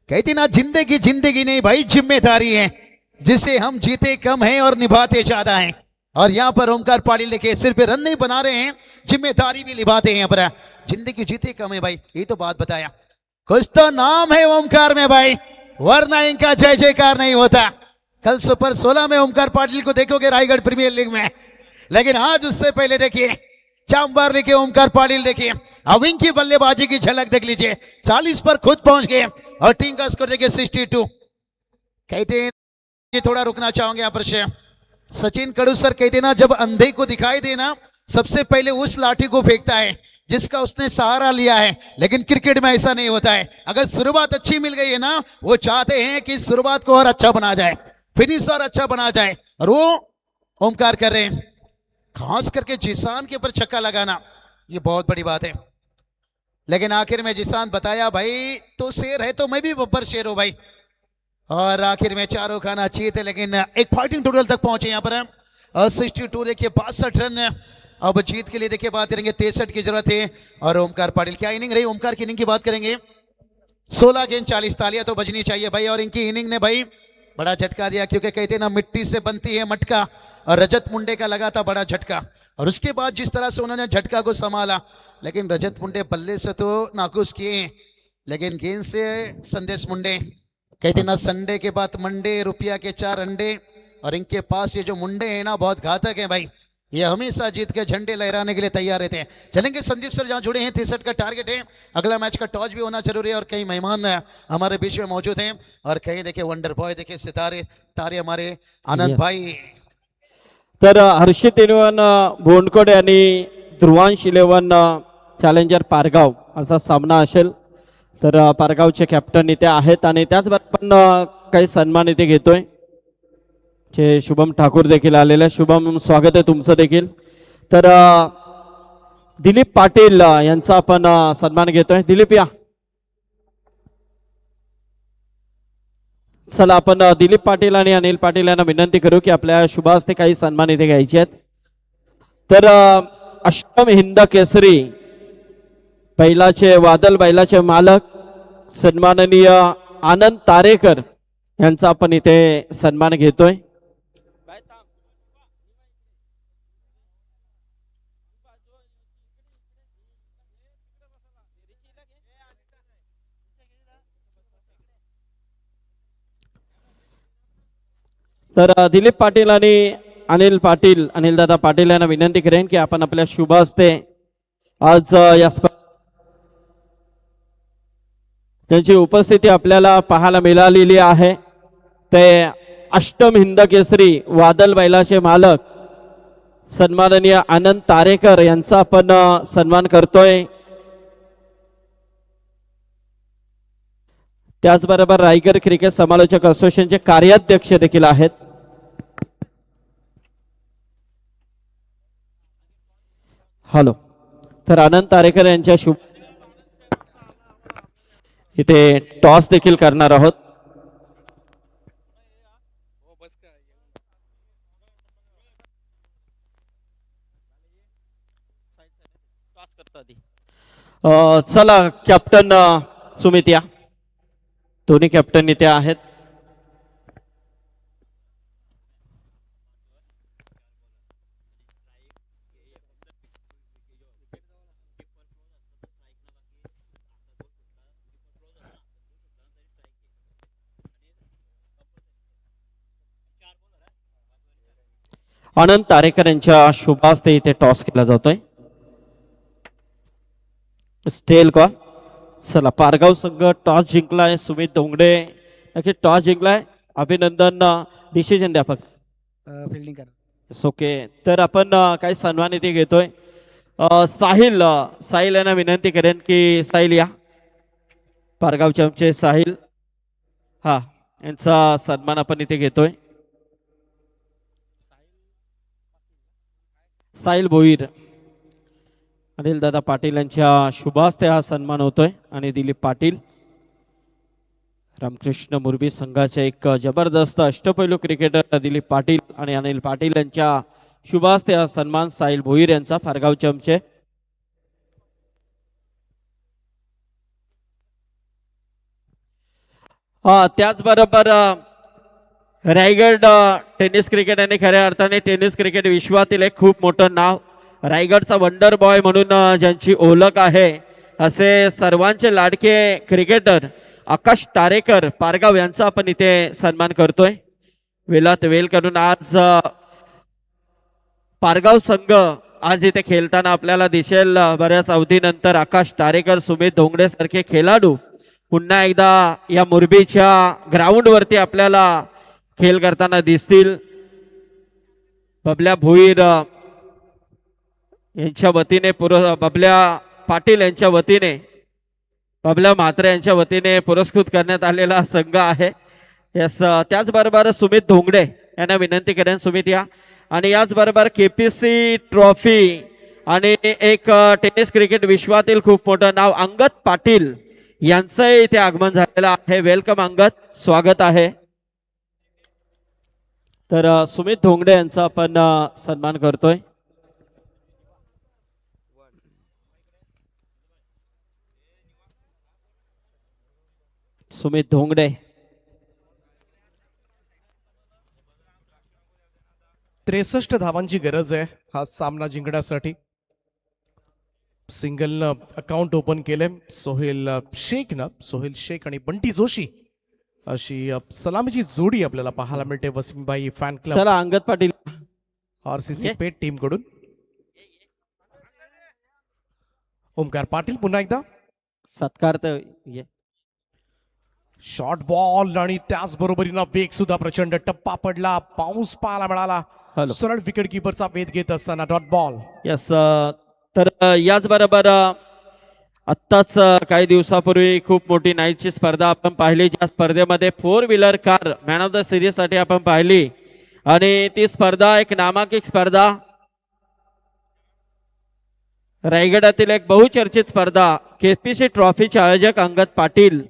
कहती ना जिंदगी जिंदगी नहीं भाई जिम्मेदारी है, जिसे हम जीते कम हैं और निभाते ज्यादा हैं। और यहाँ पर ओमकार पाटिल देखिए सिर्फ रन नहीं बना रहे हैं, जिम्मेदारी भी निभाते हैं। यहाँ पर जिंदगी जीते कम है भाई, ये तो बात बताया। कुछ तो नाम है ओमकार में भाई, वरना इनका जय जयकार नहीं होता। कल सुपर 16 में ओमकार पाटिल को देखोगे रायगढ़ प्रीमियर लीग में, लेकिन आज उससे पहले देखिए चांबर लेके ओमकार पाटिल देखिए अब इनकी बल्लेबाजी की झलक देख लीजिए। 40 पर खुद पहुंच गए और टीम का स्कोर देखिए 62। कहते हैं थोड़ा रुकना चाहोगे यहाँ पर सचिन कड़ू सर कहते ना जब अंधे को दिखाई देना सबसे पहले उस लाठी को फेंकता है जिसका उसने सहारा लिया है, लेकिन क्रिकेट में ऐसा नहीं होता है। अगर शुरुआत अच्छी मिल गई है ना, वो चाहते हैं कि शुरुआत को और अच्छा बना जाए, फिनिश और अच्छा बना जाए, और वो ओमकार कर रहे हैं। खास करके जिसान के ऊपर छक्का लगाना ये बहुत बड़ी बात है। लेकिन आखिर में जिसान बताया भाई तो शेर है तो मैं भी बब्बर शेर हूं भाई। और आखिर में चारों खाना चाहिए थे, लेकिन एक फाइटिंग टोटल तक पहुंचे यहाँ पर 62 देखिए 62 रन। अब जीत के लिए देखिए बात करेंगे 63 की जरूरत है। और ओमकार पाटिल क्या इनिंग रही, ओमकार की इनिंग की बात करेंगे 16 गेंद 40 तालियां तो बजनी चाहिए भाई। और इनकी इनिंग ने भाई बड़ा झटका दिया, क्योंकि कहते ना मिट्टी से बनती है मटका, और रजत मुंडे का लगा था बड़ा झटका। और उसके बाद जिस तरह से उन्होंने झटका को संभाला, लेकिन रजत मुंडे बल्ले से तो नाखुश किए, लेकिन गेंद से संदेश मुंडे कहते ना संडे के बाद मंडे, रुपया के 4 अंडे। और इनके पास ये जो मुंडे हैं ना बहुत घातक है भाई, ये हमेशा जीत के झंडे लहराने के लिए तैयार रहते हैं। चलेंगे संदीप सर जहां जुड़े हैं, 63 का टारगेट है। अगला मैच का टॉस भी होना जरूरी है और कई मेहमान हमारे बीच में मौजूद हैं। और कहीं देखिए वंडर बॉय देखिए सितारे तारे हमारे आनंद भाई। तर हर्षित 11 बोंडकोडे आणि ध्रुवांश 11 चॅलेंजर पारगाव असा सामना असेल। तर पारगावचे कॅप्टन इथे आहेत आणि त्याचबरोबर पण काही सन्मान इथे घेतोय। चे शुभम ठाकूर देखील आलेले आहे। शुभम स्वागत आहे तुमचं देखील। तर दिलीप पाटील यांचा आपण सन्मान घेतोय। दिलीप या, चला आपण दिलीप पाटील आणि अनिल पाटील यांना विनंती करू की आपल्या शुभ हस्ते काही सन्मान इथे घ्यायचे आहेत। तर अष्टम हिंद केसरी बैलाचे वादल बैलाचे मालक सन्माननीय आनंद तारेकर यांचा आपण इथे सन्मान घेतोय. तर दिलीप पाटील आणि अनिल पाटील अनिल दादा पाटील यांना विनंती करेन की आपण आपल्या शुभ हस्ते आज या त्यांची उपस्थिती आपल्याला पाहायला मिळालेली आहे. ते अष्टम हिंद केसरी वादल बैलाचे मालक सन्माननीय आनंद तारेकर यांचा आपण सन्मान करतोय. त्याचबरोबर रायगड क्रिकेट समालोचक असोसिएशनचे कार्याध्यक्ष देखील आहेत. हॅलो. तर आनंद तारेकर यांच्या शुभ इथे टॉस देखील करणार आहोत. चला कॅप्टन सुमित या. दोन्ही कॅप्टन इथे आहेत. आनंद तारेकर यांच्या शुभास्ते इथे टॉस केला जातोय. स्टेल कॉल. चला पारगाव संघ टॉस जिंकलाय. सुमित धोंगडे नक्की टॉस जिंकलाय. अभिनंदन. डिसिजन द्या फक्त. फिल्डिंग करा. ओके. तर आपण काही सन्मान इथे घेतोय. साहिल साहिल यांना विनंती करेन की साहिल या. पारगावचे आमचे साहिल हा यांचा सन्मान आपण इथे घेतोय. साहिल भोईर अनिल दादा पाटील यांच्या शुभास्ते हा सन्मान होतोय. आणि दिलीप पाटील रामकृष्ण मुरबी संघाचे एक जबरदस्त अष्टपैलू क्रिकेटर दिलीप पाटील आणि अनिल पाटील यांच्या शुभास्ते हा सन्मान साहिल भोईर यांचा फारगावचे आमचे. त्याचबरोबर रायगड टेनिस क्रिकेट आणि खऱ्या अर्थाने टेनिस क्रिकेट विश्वातील एक खूप मोठं नाव, रायगडचा वंडर बॉय म्हणून ज्यांची ओळख आहे, असे सर्वांचे लाडके क्रिकेटर आकाश तारेकर पारगाव यांचा आपण इथे सन्मान करतोय. वेलात वेल करून आज पारगाव संघ आज इथे खेळताना आपल्याला दिसेल. बऱ्याच अवधीनंतर आकाश तारेकर, सुमित धोंगडे सारखे खेळाडू पुन्हा एकदा या मुरबीच्या ग्राउंड वरती आपल्याला खेळ करताना दिसतील. बबल्या भोईर यांच्या वतीने बबल्या पाटील यांच्या वतीने, बबल्या म्हात्रे यांच्या वतीने पुरस्कृत करण्यात आलेला संघ आहे. त्याचबरोबर सुमित धोंगडे यांना विनंती करेन सुमित या. आणि याचबरोबर केपीसी ट्रॉफी आणि एक टेनिस क्रिकेट विश्वातील खूप मोठं नाव अंगद पाटील यांचं इथे आगमन झालेलं आहे. वेलकम अंगद, स्वागत आहे. तर सुमित धोंगडे यांचा आपण सन्मान करतोय. सुमित धोंगडे 63 धावांची गरज आहे हा सामना जिंकण्यासाठी. सिंगलनं अकाउंट ओपन केले सोहेल शेख आणि बंटी जोशी अशी सलामीची जोडी आपल्याला पाहायला मिळते वसीमबाई फॅन क्लब. चला अंगद पाटील RCC पेट टीम कडून. ओमकार पाटील पुन्हा एकदा सत्कार तर ये. शॉर्ट बॉल आणि त्याचबरोबरीनं वेग सुद्धा प्रचंड. टप्पा पडला, पाऊस पाहायला मिळाला. हॅलो. सरळ विकेट किपरचा वेध घेत असताना डॉट बॉल. यस. तर याचबरोबर आत्ताच काही दिवसापूर्वी खूप मोठी नाईटची स्पर्धा आपण पाहिली, ज्या स्पर्धेमध्ये 4 wheeler car man of the series साठी आपण पाहिली. आणि ती स्पर्धा एक नामांकित स्पर्धा, रायगडातील एक बहुचर्चित स्पर्धा, केपीसी ट्रॉफीचे आयोजक अंगद पाटील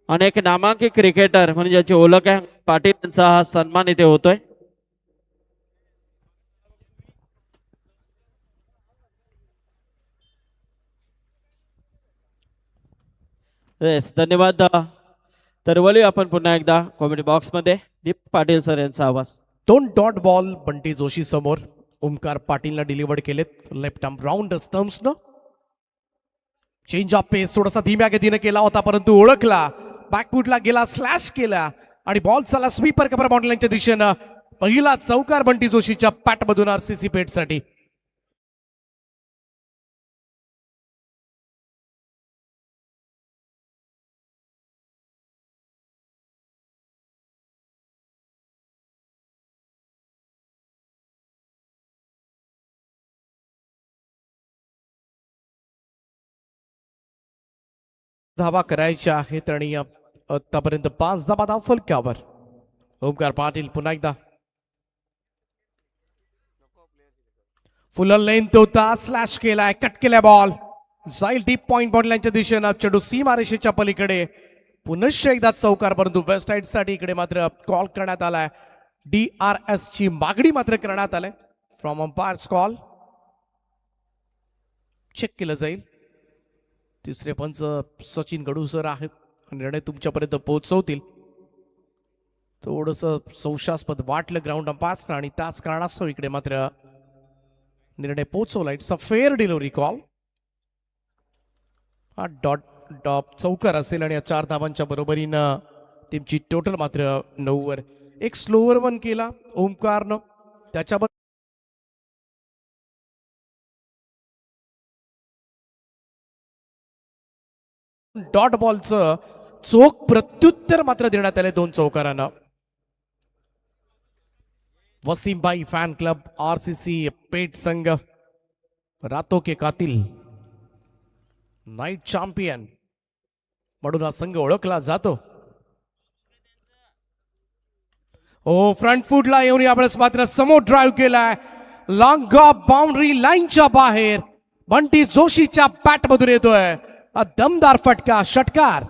आणि एक नामांकित क्रिकेटर म्हणजे ज्याची ओळख आहे पाटील यांचा हा सन्मान इथे होतोय. येस, धन्यवाद. तर वळूया आपण पुन्हा एकदा कॉमेडी बॉक्समध्ये. दीप पाटील सर यांचा आवाज. 2 डॉट बॉल बंटी जोशी समोर. ओमकार पाटीलला डिलिव्हर्ड केलेत लेफ्ट आर्म राऊंड स्टम्प्सनं. चेंज ऑफ पेस थोडासा धीम्या गतीने केला होता, परंतु ओळखला, बॅकफूटला गेला, स्लॅश केला आणि बॉल चला स्वीपर कव्हर बाउंड्री लाईनच्या दिशेनं. पहिला चौकार बंटी जोशीच्या पॅटमधून आरसीसी पेटसाठी. धावा करायच्या आहेत आणि आतापर्यंत 5 धावा धाव फलकावर. ओमकार पाटील पुन्हा एकदा. फुल लेंथ होता, स्लॅश केलाय, कट केलाय, बॉल जाईल डीप पॉइंट बॉटलांच्या दिशेनं. चेंडू सीमारेषेच्या पलीकडे. पुनश्च एकदा चौकार, परंतु वेस्ट साइड साठी इकडे मात्र कॉल करण्यात आलाय. DRS ची मागणी मात्र करण्यात आलाय फ्रॉम अंपायर्स कॉल. चेक केलं जाईल. तिसरे पंच सचिन गडूसर आहेत. निर्णय तुमच्यापर्यंत पोहोचवतील. थोडस संशयास्पद वाटलं ग्राउंड अंपायर्सना आणि त्याच कारणास्तव इकडे मात्र निर्णय पोहोचवला. It's a fair delivery call. हा डॉट चौकार असेल आणि 4 धावांच्या बरोबरीनं टीमची टोटल मात्र 9 वर. एक स्लोवर वन केला ओमकारनं, त्याच्याबरोबर डॉट बॉलचं चोख प्रत्युत्तर मात्र देण्यात आले 2 चौकारांना. वसीमबाई फॅन क्लब आरसीसी पेट संघ रातो के कातिल नाईट चॅम्पियन म्हणून हा संघ ओळखला जातो. ओ फ्रंट फूटला येऊन यावेळेस मात्र समोर ड्राईव्ह केलाय. लॉंग ऑफ बाउंड्री लाईनच्या बाहेर बंटी जोशीच्या बॅट मधून येतोय दमदार फटका, षटकार.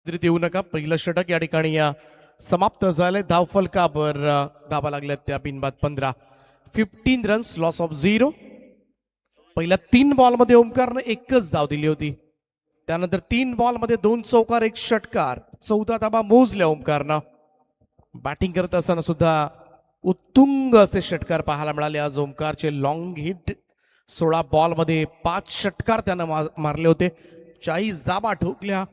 देऊ नका. पहिलं षटक या ठिकाणी समाप्त झाले. धावफलकावर धावा लागल्या त्या बिनबाद 15. 15 रन्स, लॉस ऑफ 0. पहिल्या 3 बॉलमध्ये ओमकारनं एकच धाव दिली होती. त्यानंतर 3 बॉलमध्ये 2 चौकार, 1 षटकार, 14 धावा मोजल्या ओमकारनं. बॅटिंग करत असताना सुद्धा उत्तुंग असे षटकार पाहायला मिळाले आज ओमकारचे. लॉंग हिट 16 बॉलमध्ये 5 षटकार त्यानं मारले होते. 40 धावा ठोकल्या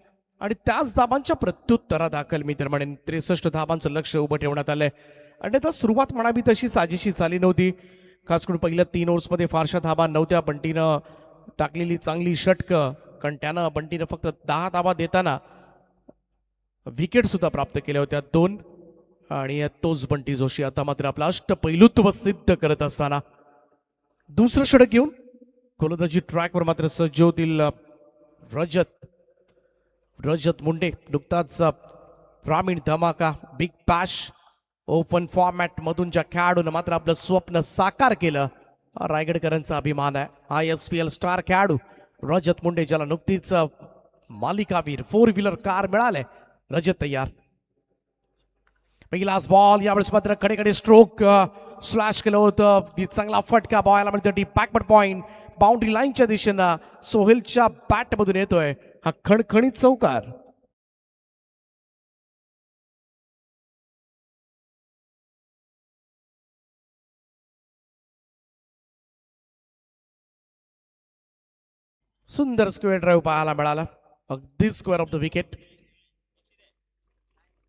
आणि त्याच धाबांच्या प्रत्युत्तरादाखल मी तर म्हणेन 63 धाबांचं लक्ष उभं ठेवण्यात आलंय. आणि आता सुरुवात म्हणावी तशी साजेशी झाली नव्हती. खास करून पहिल्या 3 ओव्हर्समध्ये फारशा धाबा नव्हत्या. बंटीनं टाकलेली चांगली षटकं, कारण त्यानं बंटीनं फक्त 10 धाबा देताना विकेट सुद्धा प्राप्त केल्या होत्या 2. आणि तोच बंटी जोशी आता मात्र आपलं अष्टपैलुत्व सिद्ध करत असताना दुसरं षटक घेऊन गोलंदाजी ट्रॅकवर मात्र सज्ज होतील रजत मुंडे. नुकताच ग्रामीण धमाका बिग बॅश ओपन फॉर्मॅट मधून ज्या खेळाडूनं मात्र आपलं स्वप्न साकार केलं, रायगडकरांचा अभिमान आहे. ISPL स्टार खेळाडू रजत मुंडे, ज्याला नुकतीच मालिकावीर 4 व्हीलर कार मिळाले. रजत तयार. पहिलाच बॉल, यावेळेस मात्र कडे स्ट्रोक स्लॅश केलं होतं. चांगला फटका बॉयला मिळतो डीप बॅकवर्ड पॉइंट बाउंड्री लाईनच्या दिशेनं. सोहेलच्या बॅट मधून येतोय हा खणखणीत चौकार. सुंदर स्क्वेअर ड्राईव्ह पाहायला मिळाला. अगदी स्क्वेअर ऑफ द विकेट.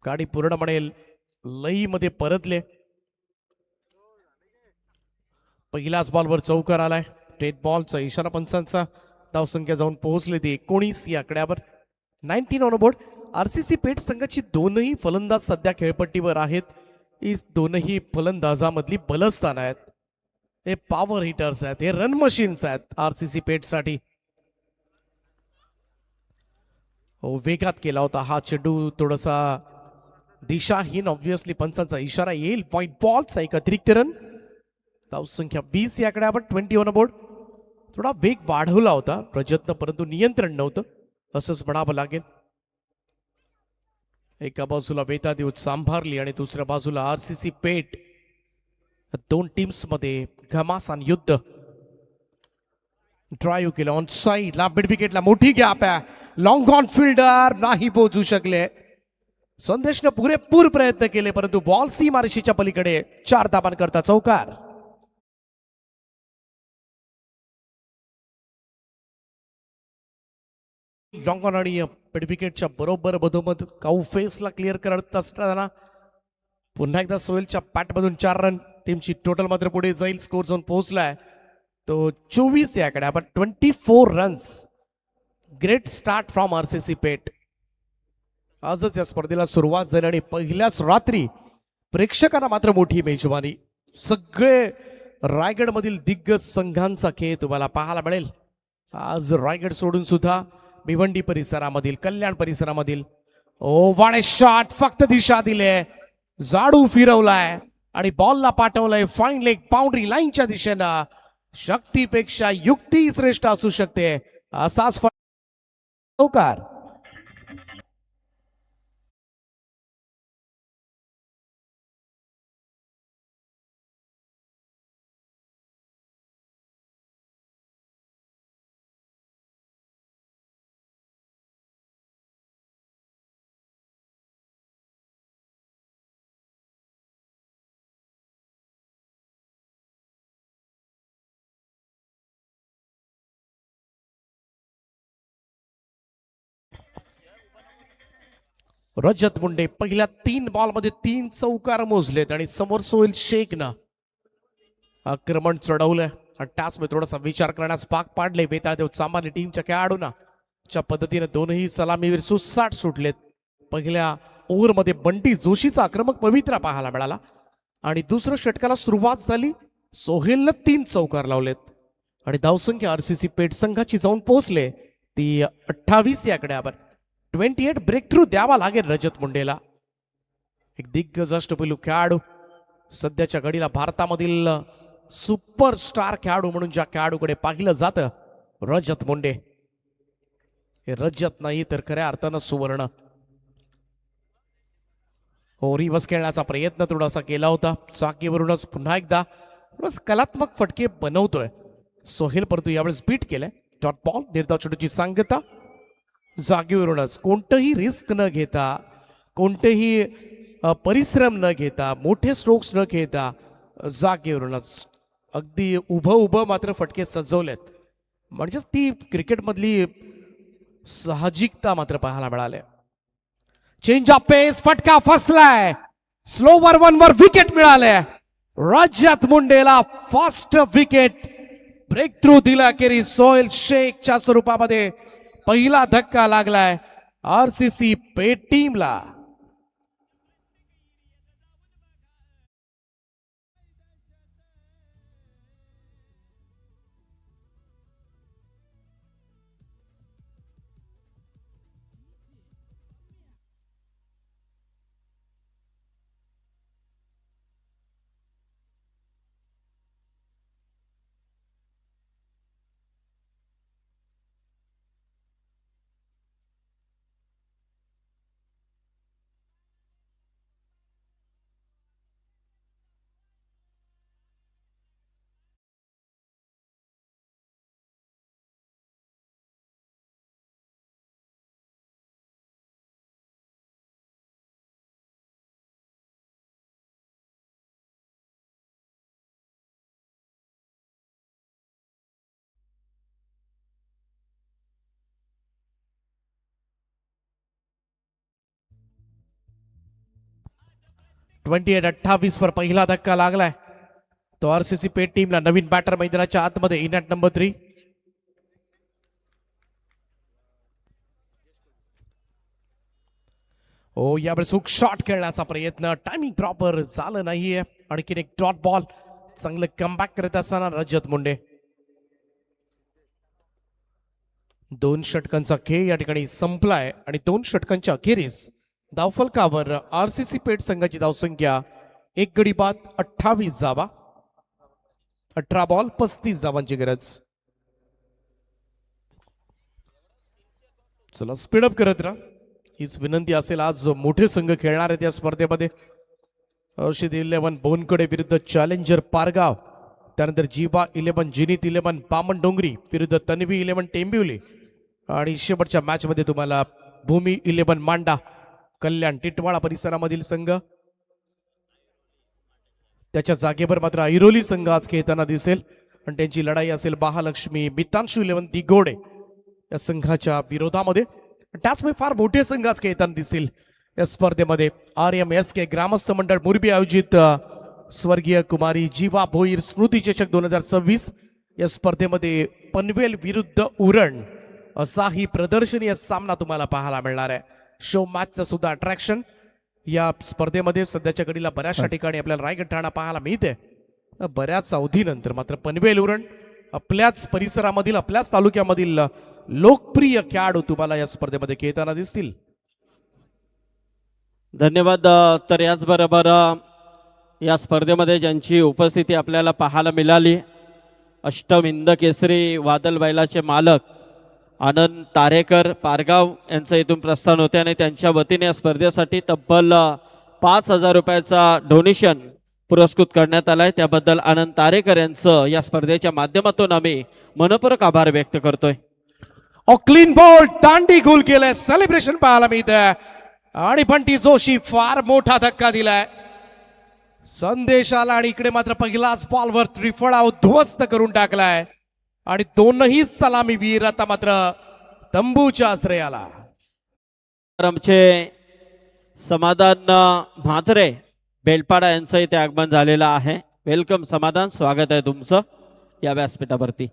गाडी पूर्णपणे लई मध्ये परतले. पहिल्याच बॉलवर चौकार आलाय. डेड बॉलचा इशारा पंचांचा. धावसंख्या जाऊन पोहोचली ती 19 या आकड्यावर. 19 ऑन बोर्ड. आरसीसी पेट संघाची 2ही फलंदाज सध्या खेळपट्टीवर आहेत. ही दोनही फलंदाजामधली बलस्थान आहेत. हे पॉवर हिटर्स आहेत, हे रन मशीन्स आहेत आरसीसी पेठसाठी. वेगात केला होता हा चेंडू, थोडासा दिशाहीन. ऑब्व्हियसली पंचांचा इशारा येईल. व्हाईट बॉलचा एक अतिरिक्त रन. धावसंख्या 20 या आकड्यावर 20 ऑन बोर्ड. थोडा वेग वाढवला होता रजतनं, परंतु नियंत्रण नव्हतं असंच म्हणावं लागेल. एका बाजूला वेदादेव सांभारली आणि दुसऱ्या बाजूला आरसीसी पेठ. दोन टीम्स मध्ये घमासान युद्ध. ड्राईव्ह केलं ऑन साईड ला, मिड विकेटला मोठी गॅप आहे. लॉंग ऑन फिल्डर नाही पोहोचू शकले. संदेशनं पुरेपूर प्रयत्न केले परंतु बॉल सीमारेषेच्या पलीकडे. 4 धाबांकरता चौकार. लॉंग ऑन आणि मिड विकेटच्या बरोबर मधोमध काऊ फेसला क्लिअर करत असताना पुन्हा एकदा सोहेलच्या पॅटमधून 4 रन. टीमची टोटल मात्र पुढे जाईल. स्कोर झोन पोहोचलाय तो 24 या आकडे. आपण 24 runs. Great start from RCC Peth. आजच या स्पर्धेला सुरुवात झाली आणि पहिल्याच रात्री प्रेक्षकांना मात्र मोठी मेजवानी. सगळे रायगडमधील दिग्गज संघांचा खेळ तुम्हाला पाहायला मिळेल. आज रायगड सोडून सुद्धा भिवंडी परिसरामधील, कल्याण परिसरामधील. ओ वाडे शॉट, फक्त दिशा दिले, जाडू फिरवलाय आणि बॉलला पाठवलंय फाईन लेग बाउंड्री लाईनच्या दिशेनं. शक्तीपेक्षा युक्ती श्रेष्ठ असू शकते असाच चौकार. रजत मुंडे पहिल्या 3 बॉलमध्ये 3 चौकार मोजलेत आणि समोर सोहेल शेखनं आक्रमण चढवलंय. त्याचमध्ये थोडासा विचार करण्यास भाग पाडले बेताळदेव चांभारली टीमच्या खेळाडूंना. च्या पद्धतीने दोनही सलामीवीर सुसाट सुटलेत. पहिल्या ओव्हरमध्ये बंटी जोशीचा आक्रमक पवित्रा पाहायला मिळाला आणि दुसऱ्या षटकाला सुरुवात झाली. सोहेलनं 3 चौकार लावलेत आणि धावसंख्या आरसीसी पेठ संघाची जाऊन पोहोचले ती 28 या आकड्यावर. 28 ब्रेक थ्रू द्यावा लागेल रजत मुंडेला. एक दिग्गज अष्टपैलू खेळाडू, सध्याच्या घडीला भारतामधील सुपरस्टार खेळाडू म्हणून ज्या खेळाडूकडे पाहिलं जातं रजत मुंडे. हे रजत नाही तर खऱ्या अर्थानं सुवर्ण. रिवर्स खेळण्याचा प्रयत्न थोडासा केला होता. चाकीवरूनच पुन्हा एकदा थोडासा कलात्मक फटके बनवतोय सोहेल, परंतु यावेळेस बीट केलंय. डॉट बॉल, निर्धाव चेंडूची सांगता. जागेवरूनच कोणतंही रिस्क न घेता, कोणतेही परिश्रम न घेता, मोठे स्ट्रोक्स न घेता जागेवरूनच अगदी उभं मात्र फटके सजवलेत. म्हणजेच ती क्रिकेटमधली साहजिकता मात्र पाहायला मिळाले. चेंज ऑफ पेस, फटका फसलाय. स्लोवर 1 वर विकेट मिळाले. रजत मुंडेला फास्ट विकेट. ब्रेक थ्रू दिला अखेरी सोहेल शेखच्या स्वरूपामध्ये. पहिला धक्का लागलाय आरसीसी पेठ टीमला. ट्वेंटी 28 वर पहिला धक्का लागलाय तो आरसीसी पेठ टीमला. नवीन बॅटर मैदानाच्या आतमध्ये इन ॲट नंबर 3. ओ यावेळेस हुक शॉट खेळण्याचा प्रयत्न, टायमिंग प्रॉपर झालं नाहीये. आणखीन एक डॉट बॉल, चांगलं कमबॅक करत असताना रजत मुंडे. 2 षटकांचा खेळ या ठिकाणी संपलाय आणि 2 षटकांच्या अखेरीस धावफलकावर आरसीसी पेठ संघाची धावसंख्या 1 गडी बाद 28 धावा, 18 बॉल 35 धावांची गरज. चला स्पीडअप करत राहा, हीच विनंती असेल. आज मोठे संघ खेळणार आहेत या स्पर्धेमध्ये. हर्षित 11 बोनकडे विरुद्ध चॅलेंजर पारगाव, त्यानंतर जीवा 11 जिनीत 11 बामणडोंगरी विरुद्ध तन्वी 11 टेंबिवली, आणि शेवटच्या मॅच मध्ये तुम्हाला भूमी 11 मांडा कल्याण टिटवाळा परिसरामधील संघ. त्याच्या जागेवर मात्र ऐरोली संघ आज खेळताना दिसेल आणि त्यांची लढाई असेल महालक्ष्मी मितांशू 11 दिगोडे या संघाच्या विरोधामध्ये. त्याचमुळे फार मोठे संघ आज खेळताना दिसतील या स्पर्धेमध्ये. RMSK ग्रामस्थ मंडळ मुरबी आयोजित स्वर्गीय कुमारी जीवा भोईर स्मृती चषक 2026 या स्पर्धेमध्ये पनवेल विरुद्ध उरण असा ही प्रदर्शनीय सामना तुम्हाला पाहायला मिळणार आहे. शो मॅचचं सुद्धा अट्रॅक्शन या स्पर्धेमध्ये सध्याच्या घडीला बऱ्याचशा ठिकाणी आपल्याला रायगड ठाणा पाहायला मिळते. बऱ्याच अवधीनंतर मात्र पनवेल उरण आपल्याच परिसरामधील आपल्याच तालुक्यामधील लोकप्रिय खेळाडू तुम्हाला या स्पर्धेमध्ये खेळताना दिसतील. धन्यवाद. तर याचबरोबर या स्पर्धेमध्ये ज्यांची उपस्थिती आपल्याला पाहायला मिळाली, अष्टविंद केसरी वादल बैलाचे मालक आनंद तारेकर पारगाव यांचं इथून प्रस्थान होते आणि त्यांच्या वतीने या स्पर्धेसाठी तब्बल 5,000 रुपयाचा डोनेशन पुरस्कृत करण्यात आलाय. त्याबद्दल आनंद तारेकर यांचं या स्पर्धेच्या माध्यमातून आम्ही मनपूर्वक आभार व्यक्त करतोय. क्लीन बॉल दांडी गोल केलाय, सेलिब्रेशन पाहायला मिळतंय आणि बंटी जोशी फार मोठा धक्का दिलाय. संदेश आला आणि इकडे मात्र पहिलाच बॉलवर त्रिफळा उद्ध्वस्त करून टाकलाय आणि दोनही सलामीवीर आता मात्र तंबूच्या आश्रयाला. तर आमचे समाधान म्हात्रे बेलपाडा यांचं इथे आगमन झालेलं आहे. वेलकम समाधान, स्वागत आहे तुमचं या व्यासपीठावरती.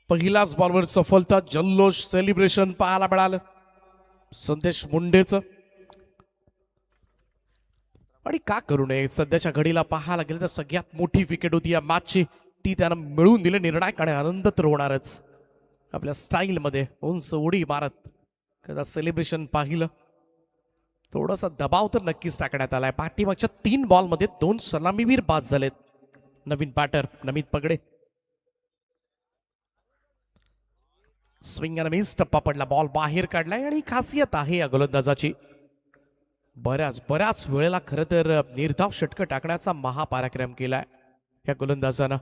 पहिलाच बॉलवर सफलता, जल्लोष, सेलिब्रेशन पाहायला मिळालं संदेश मुंडेचं. आणि का करू नये, सध्याच्या घडीला पाहायला गेलं तर सगळ्यात मोठी विकेट होती या मॅचची, ती त्यानं मिळवून दिली. निर्णायक आणि आनंद तर होणारच. आपल्या स्टाईलमध्ये उंच उडी मारत कदा सेलिब्रेशन पाहिलं. थोडासा दबाव तर नक्कीच टाकण्यात आलाय. पाठीमागच्या 3 बॉलमध्ये 2 सलामीवीर बाद झालेत. नवीन बॅटर नमित पगडे. स्विंग आणि मिस, टप्पा पडला, बॉल बाहेर काढलाय. आणि खासियत आहे या गोलंदाजाची, बऱ्याच वेळेला खरं तर निर्धाव षटकं टाकण्याचा महापराक्रम केलाय या गोलंदाजानं.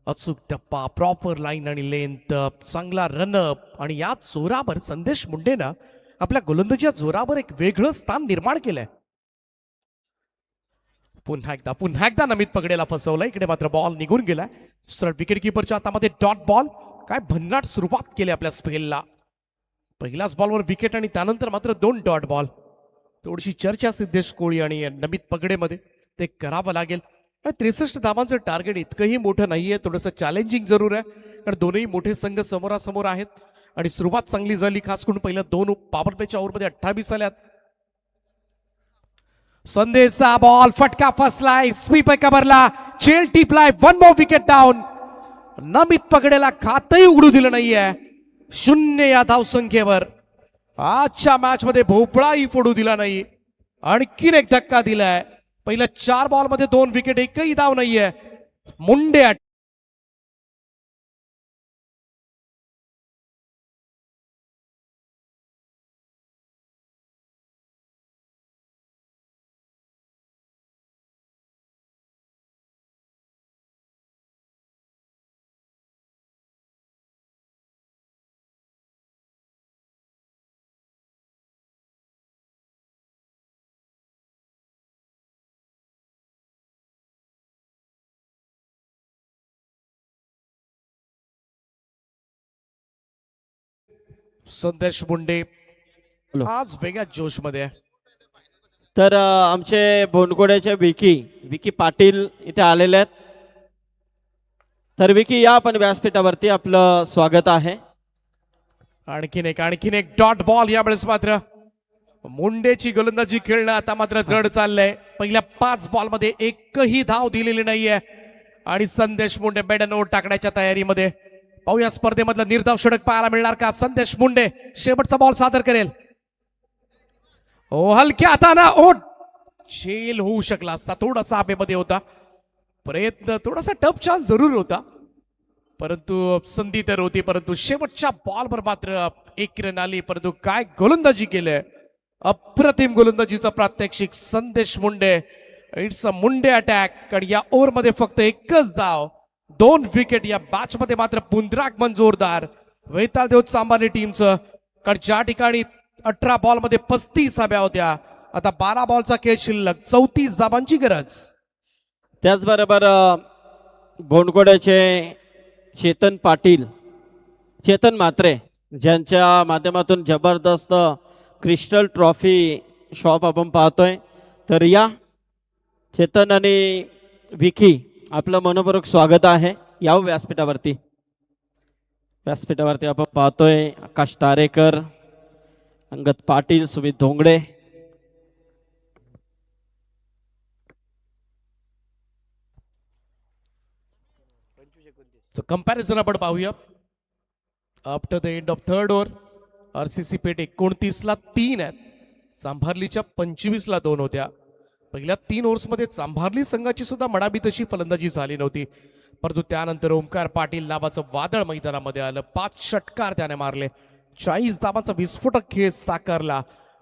अचूक टप्पा, प्रॉपर लाईन आणि लेंथ, चांगला रनअप आणि या जोरावर संदेश मुंडेनं आपल्या गोलंदाजीच्या जोरावर एक वेगळं स्थान निर्माण केलंय. पुन्हा एकदा नमित पगडेला फसवलं. इकडे मात्र बॉल निघून गेलाय. सरळ विकेट किपरच्या हातामध्ये डॉट बॉल. काय भन्नाट सुरुवात केली आपल्या स्पेलला. पहिल्याच बॉलवर विकेट आणि त्यानंतर मात्र 2 डॉट बॉल. थोडीशी चर्चा सिद्धेश कोळी आणि नमित पगडेमध्ये ते करावं लागेल. आणि 63 धावांचं टार्गेट इतकंही मोठं नाहीये, थोडंसं चॅलेंजिंग जरूर आहे, कारण दोनही मोठे संघ समोरासमोर आहेत. आणि सुरुवात चांगली झाली, खास करून पहिल्या 2 पॉवर प्लेच्या ओव्हरमध्ये 28 आल्यात. संदेशचा बॉल फटका फसलाय, स्वीप कव्हरला, चेल टिपलाय, 1 मोर विकेट डाऊन. नमित पगडेला खातही उघडू दिलं नाहीये. 0 या धावसंख्येवर आजच्या मॅच मध्ये भोपळाही फोडू दिला नाही. आणखीन एक धक्का दिलाय. पहिल्या 4 बॉलमध्ये 2 विकेट, एकही धाव नाहीये. मुंडे संदेश मुंडे आज वेगळ्या जोश मध्ये आहे. तर आमचे बोनकोड्याचे विकी पाटील इथे आलेले आहेत. तर विकी या आपण व्यासपीठावरती आपलं स्वागत आहे. आणखीन एक डॉट बॉल यावेळेस मात्र मुंडेची गोलंदाजी खेळणं आता मात्र जड चाललंय. पहिल्या 5 बॉलमध्ये एकही धाव दिलेली नाहीये आणि संदेश मुंडे मेडन ओव्हर टाकण्याच्या तयारीमध्ये. पाहूया स्पर्धेमधलं निर्धाव षटक पाहायला मिळणार का. संदेश मुंडे शेवटचा बॉल सादर करेल. हलक्या हाताना ओट झेल होऊ शकला असता, थोडासा हवेमध्ये होता प्रयत्न, थोडासा टफ चान्स जरूर होता, परंतु संधी तर होती. परंतु शेवटच्या बॉलवर मात्र एक रन आली. परंतु काय गोलंदाजी केलंय, अप्रतिम गोलंदाजीचा प्रात्यक्षिक संदेश Munde. It's a Munde attack. आणि या ओव्हरमध्ये फक्त एकच धाव, 2 विकेट. या मॅच मध्ये मात्र पुनरागमन जोरदार वैताल देव चांभारली टीमचं. कारण ज्या ठिकाणी 18 बॉलमध्ये 35 हव्या होत्या, आता 12 बॉलचा खेळ शिल्लक, 34 धावांची गरज. त्याचबरोबर गोंडकोड्याचे चेतन पाटील, चेतन म्हात्रे, ज्यांच्या माध्यमातून जबरदस्त क्रिस्टल ट्रॉफी शॉप आपण पाहतोय. तर या चेतन आणि विकी आपलं मनपूर्वक स्वागत आहे. या व्यासपीठावरती आपण पाहतोय आकाश तारेकर, अंगद पाटील, सुमित धोंगडे. कंपॅरिझन आपण पाहूया. After the end of third over RCC Peth 29ला 3 आहेत, चांभारलीच्या 25ला 2 होत्या. पहिल्या 3 ओव्हर्समध्ये चांभारली संघाची सुद्धा मडाबी तशी फलंदाजी झाली नव्हती. परंतु त्यानंतर ओमकार पाटील नावाचं वादळ मैदानामध्ये आलं. 5 षटकार त्याने मारले, 40 धावांचा विस्फोटक खेळ साकारला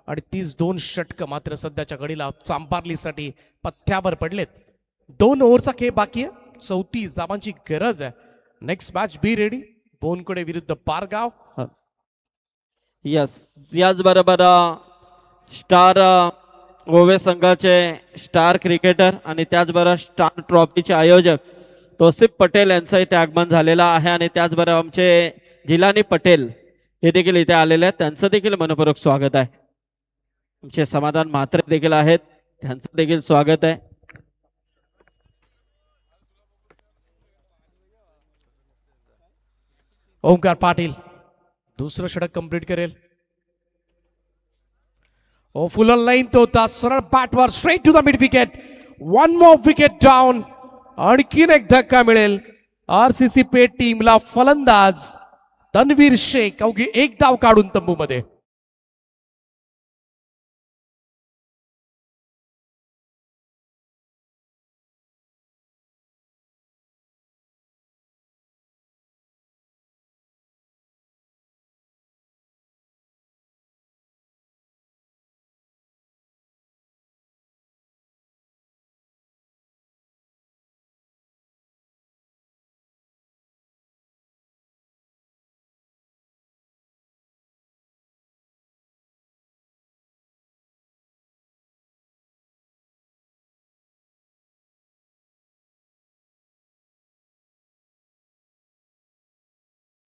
आणि 32 षटक मात्र सध्याच्या घडीला चांभारलीसाठी पथ्यावर पडलेत. 2 ओव्हरचा खेळ बाकी आहे, 34 धावांची गरज आहे. Next match be ready. बोनकडे विरुद्ध पारगाव. यस, याचबरोबर स्टार ओवे संघाचे स्टार क्रिकेटर आणि त्याचबरोबर स्टार ट्रॉफीचे आयोजक तौसिफ पटेल यांचं इथे आगमन झालेलं आहे. आणि त्याचबरोबर आमचे जिलानी पटेल हे देखील इथे आलेले आहेत, त्यांचं देखील मनपूर्वक स्वागत आहे. आमचे समाधान म्हात्रे देखील आहेत, त्यांचं देखील स्वागत आहे. ओमकार पाटील दुसरं षटक कंप्लीट करेल. फुल ऑन लाईन तो होता, सरळ बॅटवर straight to the mid wicket. 1 more wicket down. आणखीन एक धक्का मिळेल आरसीसी पेठ टीमला. फलंदाज तन्वीर शेख अवघी 1 धाव काढून तंबूमध्ये.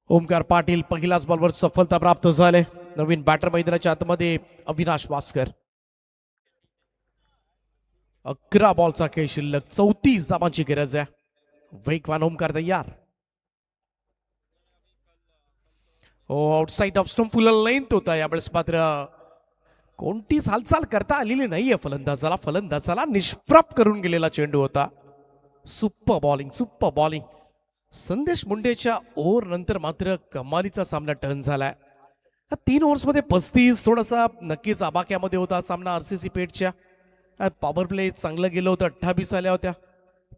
ओमकार पाटील पहिल्याच बॉलवर सफलता प्राप्त झाले. नवीन बॅटर मैदानाच्या आतमध्ये अविनाश वास्कर. 11 बॉलचा खेळ शिल्लक, 34 धावांची गरज आहे. वेगवान ओमकार तयार. आउटसाइड ऑफ स्टंप फुल लेंथ होता. यावेळेस मात्र कोणतीच हालचाल करता आलेली नाहीये फलंदाजाला निष्प्रभ करून गेलेला चेंडू होता. Super bowling. संदेश मुंडेच्या ओव्हर नंतर मात्र कमालीचा सामना टर्न झालाय. 3 ओव्हर्समध्ये 35, थोडासा नक्कीच आबाक्यामध्ये होता सामना आरसीसी पेठच्या. पॉवर प्ले चांगलं गेलं होतं, 28 आल्या होत्या.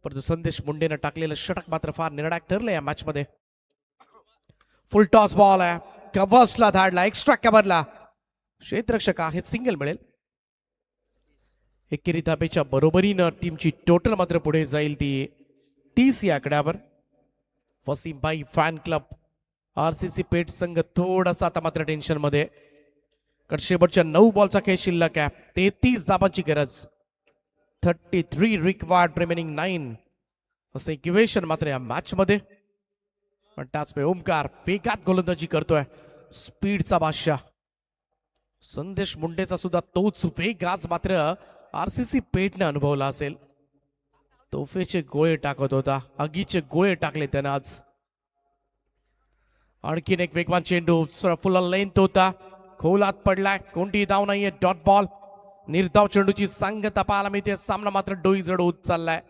परंतु संदेश मुंडेनं टाकलेलं षटक मात्र फार निर्णायक ठरलं या मॅच मध्ये. फुल टॉस बॉल आहे, कव्हर्सला धाडला, एक्स्ट्रा कव्हरला क्षेत्ररक्षक आहेत, सिंगल मिळेल. एकेरी धाबेच्या बरोबरीनं टीमची टोटल मात्र पुढे जाईल ती 30 या आकड्यावर. वसीमभाई फॅन क्लब आरसीसी पेठ संघ थोडासा आता मात्र टेन्शन मध्ये. शेवटच्या 9 बॉलचा खेळ शिल्लक आहे, 33 धावांची गरज. 33 रिक्वायर्ड, रिमेनिंग 9 असं इक्वेशन मात्र या मॅच मध्ये. पण त्याचमुळे ओमकार वेगात गोलंदाजी करतोय, स्पीडचा बादशाह. संदेश मुंडेचा सुद्धा तोच वेग आज मात्र आरसीसी पेठने अनुभवला असेल. तोफेचे गोळे टाकत होता, आगीचे गोळे टाकले त्यानं आज. आणखीन एक वेगवान चेंडू फुल लेंथ होता, खोलात पडलाय, कोणतीही धाव नाहीये, डॉट बॉल. निर्धाव चेंडूची सांगता पाहायला मिळते. सामना मात्र डोईजड होत चाललाय.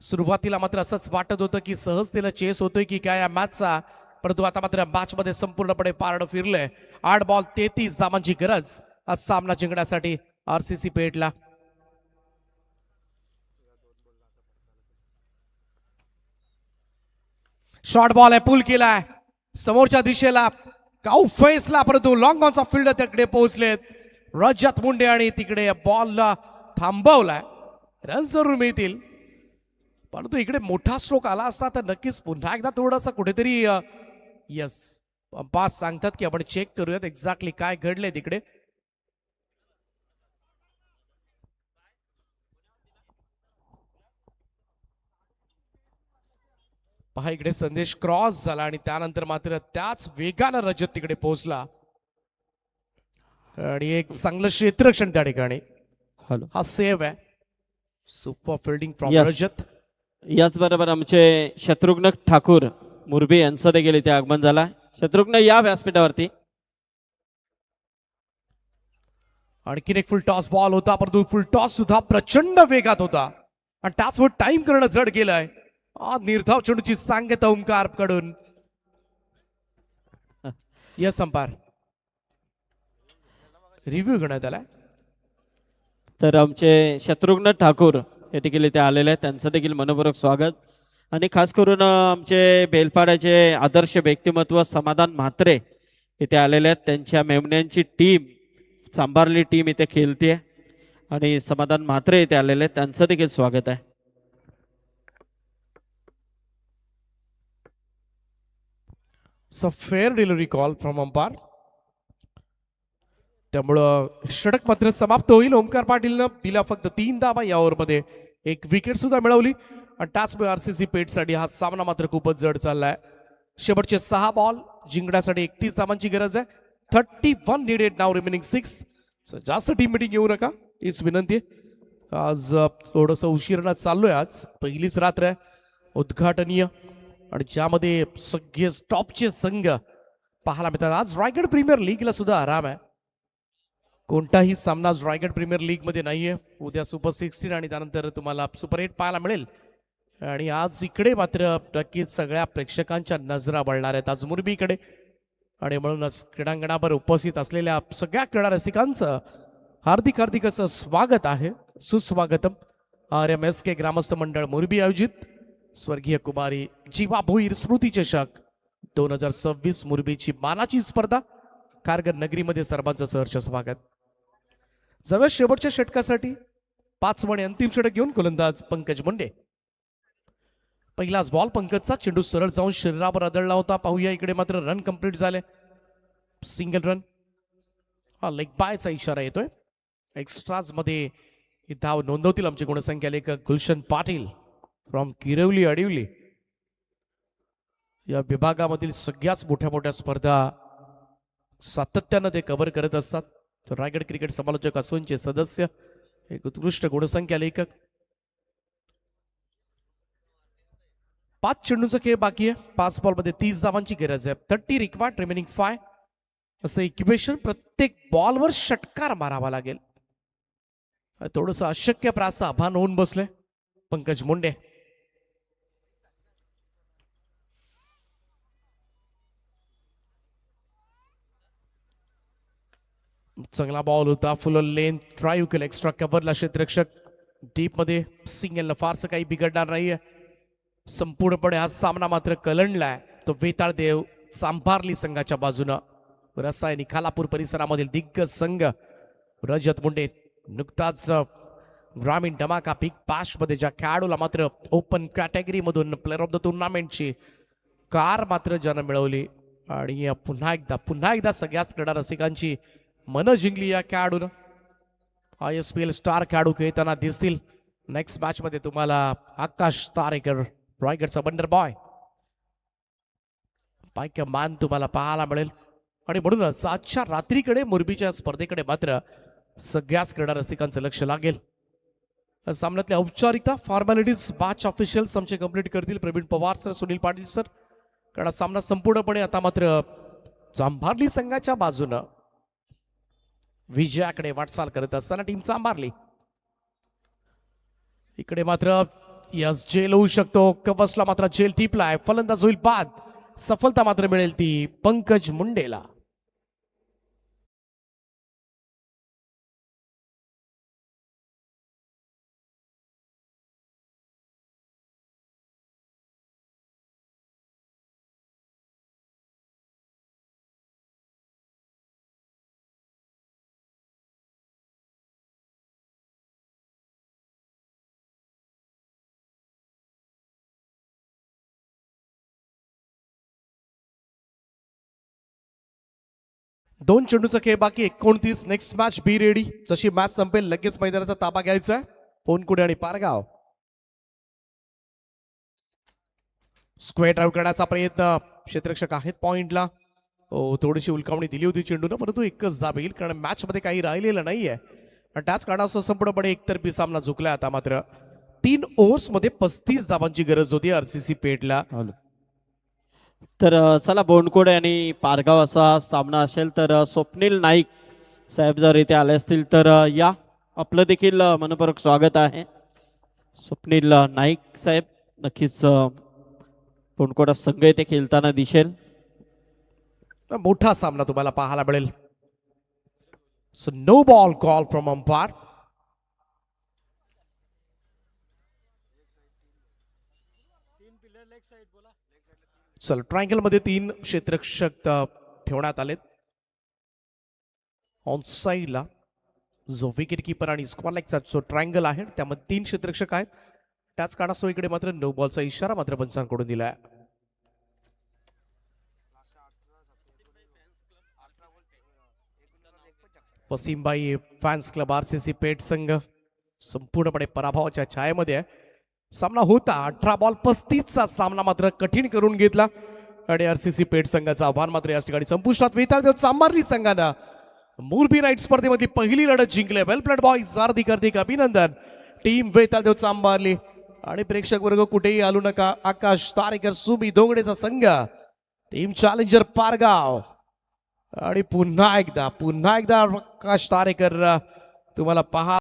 सुरुवातीला मात्र असंच वाटत होतं की सहजतेला चेस होतोय की काय या मॅचचा, परंतु आता मात्र मॅच मध्ये संपूर्णपणे पारडं फिरलंय. 8 बॉल 33 धावांची गरज हा सामना जिंकण्यासाठी आरसीसी पेठला. शॉर्ट बॉल आहे, पुल केलाय समोरच्या दिशेला, काऊ फेसला, परंतु लॉंग ऑनचा फील्ड तिकडे पोहोचलेत रजत मुंडे आणि तिकडे बॉलला थांबवलाय. रन जरूर मिळतील, परंतु इकडे मोठा स्ट्रोक आला असता तर नक्कीच पुन्हा एकदा थोडासा कुठेतरी यस पास सांगतात की आपण चेक करूयात एक्झॅक्टली काय घडलंय तिकडे. पहा इकडे संदेश क्रॉस झाला आणि त्यानंतर मात्र त्याच वेगानं रजत तिकडे पोहोचला आणि एक चांगलं क्षेत्ररक्षण त्या ठिकाणी. हॅलो. हा सेव्ह आहे, सुपर फिल्डिंग फ्रॉम Yes. रजत. याचबरोबर आमचे शत्रुघ्न ठाकूर मुरबी यांचं देखील इथे आगमन झाला. शत्रुघ्न या व्यासपीठावरती. आणखीन एक फुल टॉस बॉल होता, परंतु फुल टॉस सुद्धा प्रचंड वेगात होता आणि त्याचवर टाइम करणं जड गेलंय. निर्धाव चेंडूची सांगता ओंकार कडून. यस अंपायर रिव्ह्यू घेण्यात आलाय. तर आमचे शत्रुघ्न ठाकूर हे देखील इथे आलेले आहेत, त्यांचं देखील मनपूर्वक स्वागत. आणि खास करून आमचे बेलपाड्याचे आदर्श व्यक्तिमत्व समाधान म्हात्रे इथे आलेले आहेत. त्यांच्या मेमण्यांची टीम, सांभारली टीम इथे खेळते आणि समाधान म्हात्रे इथे आलेले आहेत, त्यांचं देखील स्वागत आहे. So fair delivery call from umpire. त्यामुळं षटक मात्र समाप्त होईल. ओमकार पाटीलनं दिला फक्त 3 धावा या ओव्हरमध्ये, एक विकेट सुद्धा मिळवली आणि त्याचमुळे आरसीसी पेठसाठी हा सामना मात्र खूपच जड चाललाय. शेवटचे 6 बॉल जिंकण्यासाठी 31 धावांची गरज आहे. 31 नीडेड नाव, रिमेनिंग 6. सो जास्त टीम मिटिंग येऊ नका हीच विनंती आहे. आज थोडंसं उशिरानं चाललोय, आज पहिलीच रात्र आहे उद्घाटनीय आणि ज्यामध्ये सगळे टॉपचे संघ पाहायला मिळतात. आज रायगड प्रीमियर लीगला सुद्धा आराम आहे. कोणताही सामना रायगड प्रीमियर लीग मध्ये नाहीये. उद्या सुपर 16 आणि त्यानंतर तुम्हाला सुपर 8 पाहायला मिळेल. आणि आज इकडे मात्र नक्कीच सगळ्या प्रेक्षकांच्या नजरा वळणार आहेत आज मुरबीकडे. आणि म्हणूनच क्रीडांगणावर उपस्थित असलेल्या सगळ्या क्रीडा रसिकांचं हार्दिक हार्दिक असं स्वागत आहे, सुस्वागतम. RMSK ग्रामस्थ मंडळ मुरबी आयोजित स्वर्गीय कुमारी जीवा भोईर स्मृती चषक 2026 मुरबीची मानाची स्पर्धा. खारघर नगरीमध्ये सर्वांचं सहर्ष स्वागत. जवळ शेवटच्या षटकासाठी 5 आणि अंतिम षटक घेऊन गोलंदाज पंकज मुंडे. पहिलाच बॉल पंकजचा, चेंडू सरळ जाऊन शरीरावर आदळला होता. पाहूया इकडे मात्र रन कंप्लीट झाले, सिंगल रन. हा लेग बायचा इशारा येतोय. एक्स्ट्राज मध्ये ही धाव नोंदवतील आमचे गुणसंख्या लेखक गुलशन पाटील फ्रॉम किरवली अडिवली. या विभागामधील सगळ्याच मोठ्या मोठ्या स्पर्धा सातत्यानं ते कव्हर करत असतात. तर रायगड क्रिकेट समालोचक असोनचे सदस्य, एक उत्कृष्ट गुणसंख्या लेखक. 5 चेंडूंचा खेळ बाकी आहे. 5 बॉलमध्ये 30 धावांची गरज आहे. 30 रिक्वायर्ड, रिमेनिंग 5 असं इक्वेशन. प्रत्येक बॉलवर षटकार मारावा लागेल. थोडस अशक्य प्राचं आव्हान होऊन बसले पंकज मुंडे. चांगला बॉल होता, फुल लेंथ ड्राईव्ह केलं, एक्स्ट्रा कव्हरला क्षेत्ररक्षक. डीप मध्ये सिंगलनं फारसं काही बिघडणार नाहीये. संपूर्णपणे हा सामना मात्र कलंडलाय तो वेताळ देव सांभारली संघाच्या बाजूनं. रसायनी खालापूर परिसरामधील दिग्गज संघ रजत मुंडे. नुकताच ग्रामीण धमाका बिग बॅश मध्ये ज्या खेळाडूला मात्र ओपन कॅटेगरी मधून प्लेअर ऑफ द टुर्नामेंटची कार मात्र ज्यानं मिळवली. आणि पुन्हा एकदा सगळ्याच क्रीडा रसिकांची मन जिंकली या खेळाडूनं. ISPL स्टार खेळाडू खेळताना दिसतील. नेक्स्ट मॅच मध्ये तुम्हाला आकाश तारेकर, रायगडचा वंडर बॉय, पायक्य मान तुम्हाला पाहायला मिळेल. आणि म्हणूनच आजच्या रात्रीकडे मुरबीच्या स्पर्धेकडे मात्र सगळ्याच क्रीडा रसिकांचं लक्ष लागेल. सामन्यातल्या औपचारिकता फॉर्मॅलिटीज मॅच ऑफिशियल्स आमचे कंप्लीट करतील. Pravin Pawar sir, Sunil Patil sir. कारण सामना संपूर्णपणे आता मात्र चांभारली संघाच्या बाजूनं विजयाकडे वाटचाल करत असताना टीम चांभारली. इकडे मात्र यस जेल होऊ शकतो. कवसला मात्र जेल टिपलाय. फलंदाज होईल बाद. सफलता मात्र मिळेल ती पंकज मुंडेला. दोन चेंडूचा खेळ बाकी. 29. Next match be ready. जशी मॅच संपेल लगेच मैदानाचा ताबा घ्यायचा आहे. पोनकुडे आणि पारगाव. स्क्वेअर ड्राईव्ह करण्याचा प्रयत्न. क्षेत्ररक्षक आहेत पॉइंटला. थोडीशी उलकावणी दिली होती चेंडूनं, परंतु एकच धाव येईल कारण मॅच मध्ये काही राहिलेलं नाहीये. आणि त्याच कारणास्तव संपूर्णपणे एकतर्फी सामना झुकलाय. आता मात्र 3 ओव्हर्स मध्ये 35 धावांची गरज होती आरसीसी पेठला. तर चला बोंडकोडे आणि पारगाव असा सामना असेल तर स्वप्नील नाईक साहेब जर इथे आले असतील तर या, आपलं देखील मनपूर्वक स्वागत आहे. स्वप्नील नाईक साहेब नक्कीच बोंडकोडा संघ इथे खेळताना दिसेल. मोठा सामना तुम्हाला पाहायला मिळेल. So no ball call from umpire. चल ट्रायंगल मध्ये 3 क्षेत्ररक्षक ठेवण्यात आलेत. ऑन साइडला जो विकेट किपर आणि स्क्वेअर लेगचा जो ट्रायंगल आहे त्यामध्ये 3 क्षेत्ररक्षक आहेत. त्याच कारणास्तव इकडे मात्र नो बॉलचा इशारा मात्र पंचांकडून दिलाय. वसीमबाई फॅन्स क्लब आरसीसी पेठ संघ संपूर्णपणे पराभवाच्या छायेमध्ये आहे. सामना होता 18 बॉल 35चा सामना मात्र कठीण करून घेतला आणि आरसीसी पेठ संघाचं आव्हान मात्र या ठिकाणी संपुष्टात वेताळ चांभारली संघानं मोरबी नाईट स्पर्धेमध्ये पहिली लढत जिंकले. वेल प्लेड बॉयज, हार्दिक हार्दिक अभिनंदन. टीम वेताळ चांभारली आणि प्रेक्षक वर्ग कुठेही आलू नका. आकाश तारेकर, सुमी दोंगडेचा संघ, टीम चॅलेंजर पारगाव आणि पुन्हा एकदा आकाश तारेकर तुम्हाला पहा